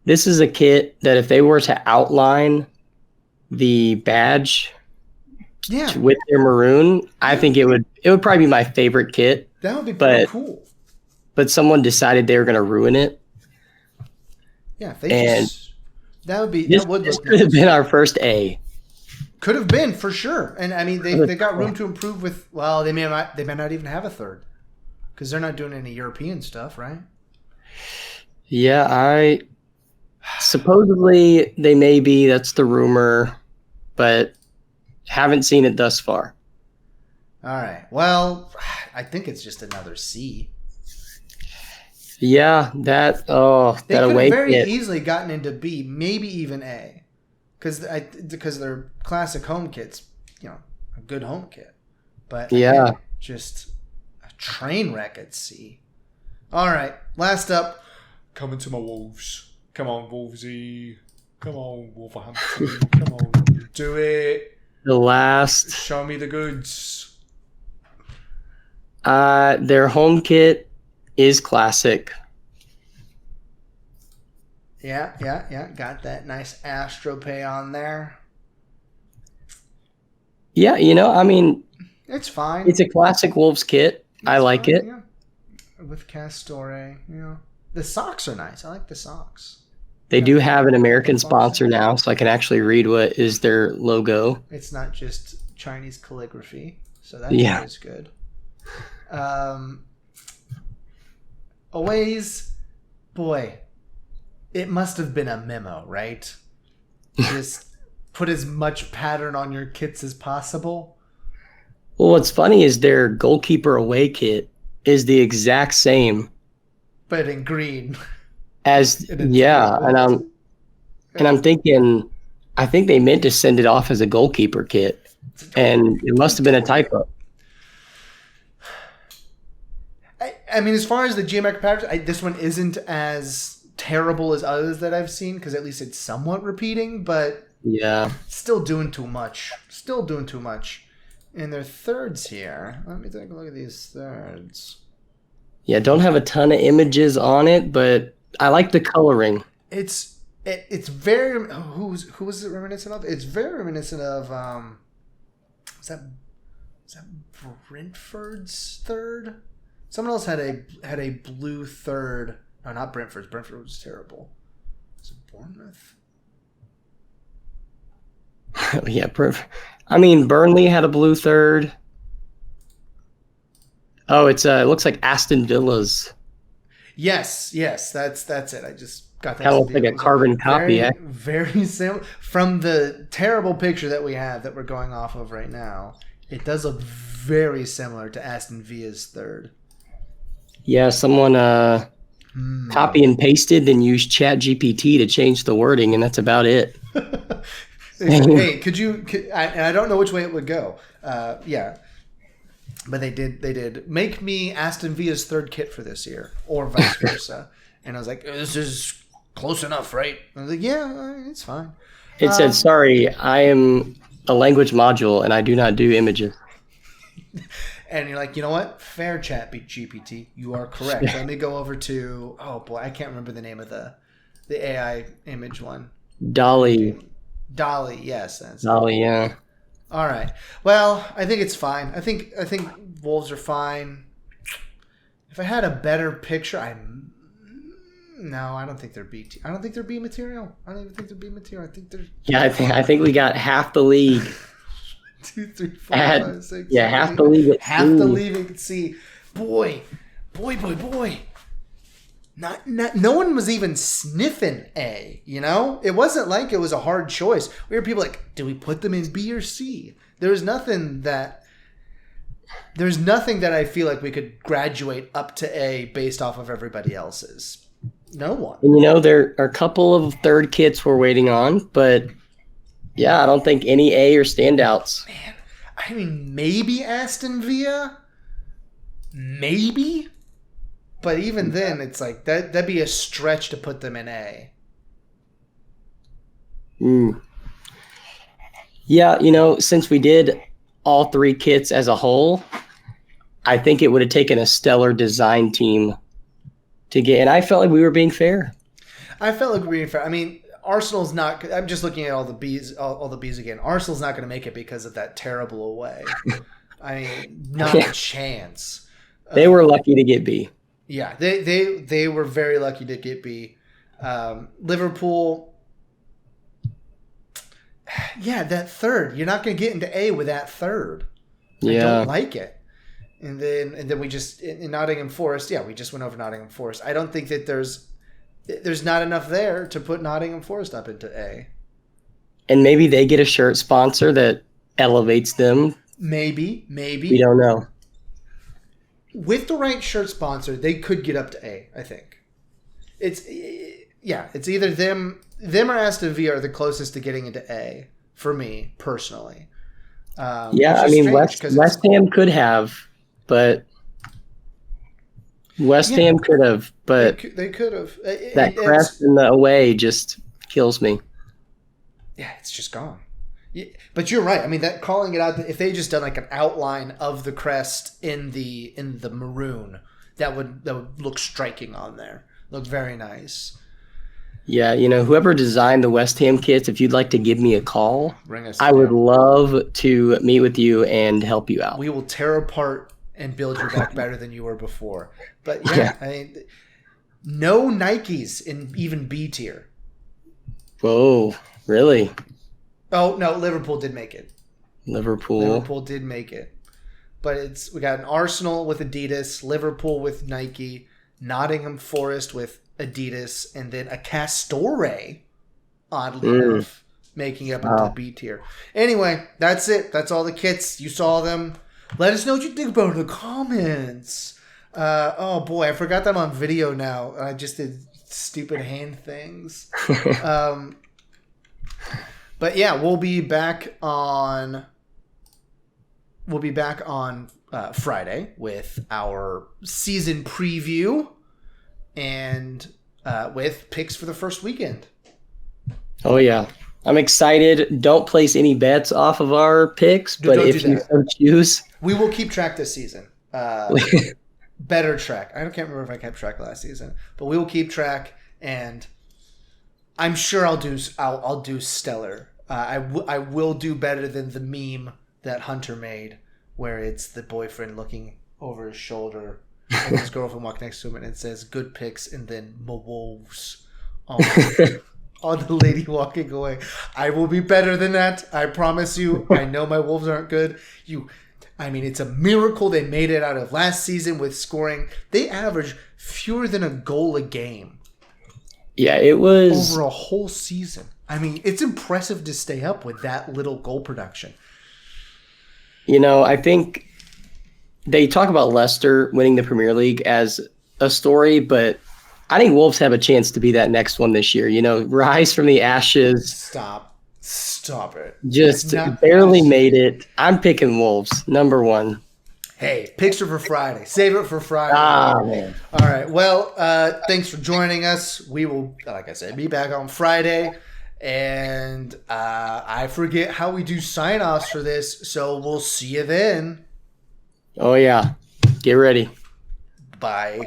[SPEAKER 2] This is a kit that if they were to outline the badge with their maroon, I think it would probably be my favorite kit.
[SPEAKER 1] That would be pretty cool.
[SPEAKER 2] But someone decided they were going to ruin it.
[SPEAKER 1] Yeah, this
[SPEAKER 2] could have been our first A.
[SPEAKER 1] Could have been for sure, and I mean they got room to improve with. Well, they may not even have a third because they're not doing any European stuff, right?
[SPEAKER 2] Yeah, supposedly they may be. That's the rumor, but haven't seen it thus far.
[SPEAKER 1] All right. Well, I think it's just another C.
[SPEAKER 2] Yeah, they could have
[SPEAKER 1] very easily gotten into B, maybe even A, because their classic home kit's, a good home kit, but
[SPEAKER 2] yeah,
[SPEAKER 1] just a train wreck at C. All right, last up, coming to my Wolves. Come on, Wolvesy. Come on, Wolverhampton. Come on, do it.
[SPEAKER 2] The last.
[SPEAKER 1] Show me the goods.
[SPEAKER 2] Their home kit is classic.
[SPEAKER 1] Yeah. Got that nice Astro Pay on there.
[SPEAKER 2] Yeah, I mean,
[SPEAKER 1] it's fine.
[SPEAKER 2] It's a classic Wolves kit. I like it.
[SPEAKER 1] Yeah. With Castore, the socks are nice. I like the socks.
[SPEAKER 2] They do have an American sponsor now, so I can actually read what is their logo.
[SPEAKER 1] It's not just Chinese calligraphy, so that's always good. Aways, boy, it must have been a memo, right? Just put as much pattern on your kits as possible.
[SPEAKER 2] Well, what's funny is their goalkeeper away kit is the exact same
[SPEAKER 1] But in green.
[SPEAKER 2] as and I'm thinking, I think they meant to send it off as a goalkeeper kit, and it must have been a typo.
[SPEAKER 1] I mean, as far as the geometric patterns, this one isn't as terrible as others that I've seen because at least it's somewhat repeating, but
[SPEAKER 2] yeah,
[SPEAKER 1] still doing too much. Still doing too much. And their thirds here. Let me take a look at these thirds.
[SPEAKER 2] Yeah, don't have a ton of images on it, but I like the coloring.
[SPEAKER 1] It's very who was it reminiscent of? It's very reminiscent of is that Brentford's third? Someone else had a blue third. No, not Brentford's. Brentford was terrible. Is it Bournemouth?
[SPEAKER 2] Yeah, I mean, Burnley had a blue third. Oh, it looks like Aston Villa's.
[SPEAKER 1] Yes, that's it. I just got that.
[SPEAKER 2] Kind of looks like a carbon copy.
[SPEAKER 1] Very similar from the terrible picture that we have that we're going off of right now. It does look very similar to Aston Villa's third.
[SPEAKER 2] Yeah, someone copy and pasted, then used ChatGPT to change the wording, and that's about it.
[SPEAKER 1] Hey, I don't know which way it would go. Yeah. But they did make me Aston Villa's third kit for this year, or vice versa. And I was like, this is close enough, right? I was like, yeah, it's fine.
[SPEAKER 2] It said, sorry, I am a language module, and I do not do images.
[SPEAKER 1] And you're like, you know what? Fair chat, GPT. You are correct. Let me go over to, oh boy, I can't remember the name of the AI image one.
[SPEAKER 2] Dolly,
[SPEAKER 1] yes. That's
[SPEAKER 2] Dolly, yeah.
[SPEAKER 1] All right. Well, I think it's fine. I think Wolves are fine. If I had a better picture, I don't think they're B. I don't think they're B material. I don't even think they're B material. I think they're.
[SPEAKER 2] Yeah, I think we got half the league.
[SPEAKER 1] 2, 3, 4, 5, 6.
[SPEAKER 2] Yeah, half the league.
[SPEAKER 1] Half the league you can see. Boy. No one was even sniffing A, you know? It wasn't like it was a hard choice. We were people like, do we put them in B or C? There's nothing that I feel like we could graduate up to A based off of everybody else's. No one.
[SPEAKER 2] And you know, there are a couple of third kits we're waiting on, but yeah, I don't think any A or standouts.
[SPEAKER 1] Man, I mean, maybe Aston Villa? Maybe? But even then, it's like that'd be a stretch to put them in A.
[SPEAKER 2] Yeah, you know, since we did all three kits as a whole, I think it would have taken a stellar design team to get. And I felt like we were being fair.
[SPEAKER 1] I felt like we were being fair. I mean, Arsenal's not. I'm just looking at all the B's again. Arsenal's not going to make it because of that terrible away. I mean, not a chance.
[SPEAKER 2] They were lucky to get B.
[SPEAKER 1] Yeah, they were very lucky to get B. Liverpool, yeah, that third. You're not going to get into A with that third. I don't like it. And then we just in Nottingham Forest. Yeah, we just went over Nottingham Forest. I don't think that there's not enough there to put Nottingham Forest up into A.
[SPEAKER 2] And maybe they get a shirt sponsor that elevates them.
[SPEAKER 1] Maybe.
[SPEAKER 2] We don't know.
[SPEAKER 1] With the right shirt sponsor, they could get up to A, I think. It's either them or Aston Villa are the closest to getting into A for me personally.
[SPEAKER 2] I mean, West Ham could have, but Ham could have, but
[SPEAKER 1] they could have.
[SPEAKER 2] That crest in the away just kills me.
[SPEAKER 1] Yeah, it's just gone. Yeah, but you're right. I mean, that calling it out. If they just done like an outline of the crest in the maroon, that would look striking on there. Look very nice.
[SPEAKER 2] Yeah, you know, whoever designed the West Ham kits, if you'd like to give me a call, I would love to meet with you and help you out.
[SPEAKER 1] We will tear apart and build you back better than you were before. But
[SPEAKER 2] yeah.
[SPEAKER 1] I mean, no Nikes in even B tier.
[SPEAKER 2] Whoa, really?
[SPEAKER 1] Oh no, Liverpool did make it.
[SPEAKER 2] Liverpool
[SPEAKER 1] did make it, but we got an Arsenal with Adidas, Liverpool with Nike, Nottingham Forest with Adidas, and then a Castore, oddly enough, making up into the B tier. Anyway, that's it. That's all the kits. You saw them. Let us know what you think about it in the comments. Oh boy, I forgot that I'm on video now. I just did stupid hand things. But yeah, we'll be back on Friday with our season preview and with picks for the first weekend.
[SPEAKER 2] Oh yeah, I'm excited. Don't place any bets off of our picks, but if you so choose,
[SPEAKER 1] we will keep track this season. Better track. I can't remember if I kept track last season, but we will keep track, and I'm sure I'll do stellar. I will do better than the meme that Hunter made, where it's the boyfriend looking over his shoulder and his girlfriend walking next to him, and it says "good picks" and then "my wolves" on the lady walking away. I will be better than that. I promise you. I know my Wolves aren't good. It's a miracle they made it out of last season with scoring. They average fewer than a goal a game.
[SPEAKER 2] Yeah, it was
[SPEAKER 1] over a whole season. I mean, it's impressive to stay up with that little goal production.
[SPEAKER 2] I think they talk about Leicester winning the Premier League as a story, but I think Wolves have a chance to be that next one this year. Rise from the ashes.
[SPEAKER 1] Stop it.
[SPEAKER 2] Just barely made it. I'm picking Wolves, number one.
[SPEAKER 1] Hey, picks are for Friday. Save it for Friday.
[SPEAKER 2] Man.
[SPEAKER 1] All right. Well, thanks for joining us. We will, like I said, be back on Friday. And I forget how we do sign-offs for this, so we'll see you then.
[SPEAKER 2] Oh, yeah. Get ready.
[SPEAKER 1] Bye.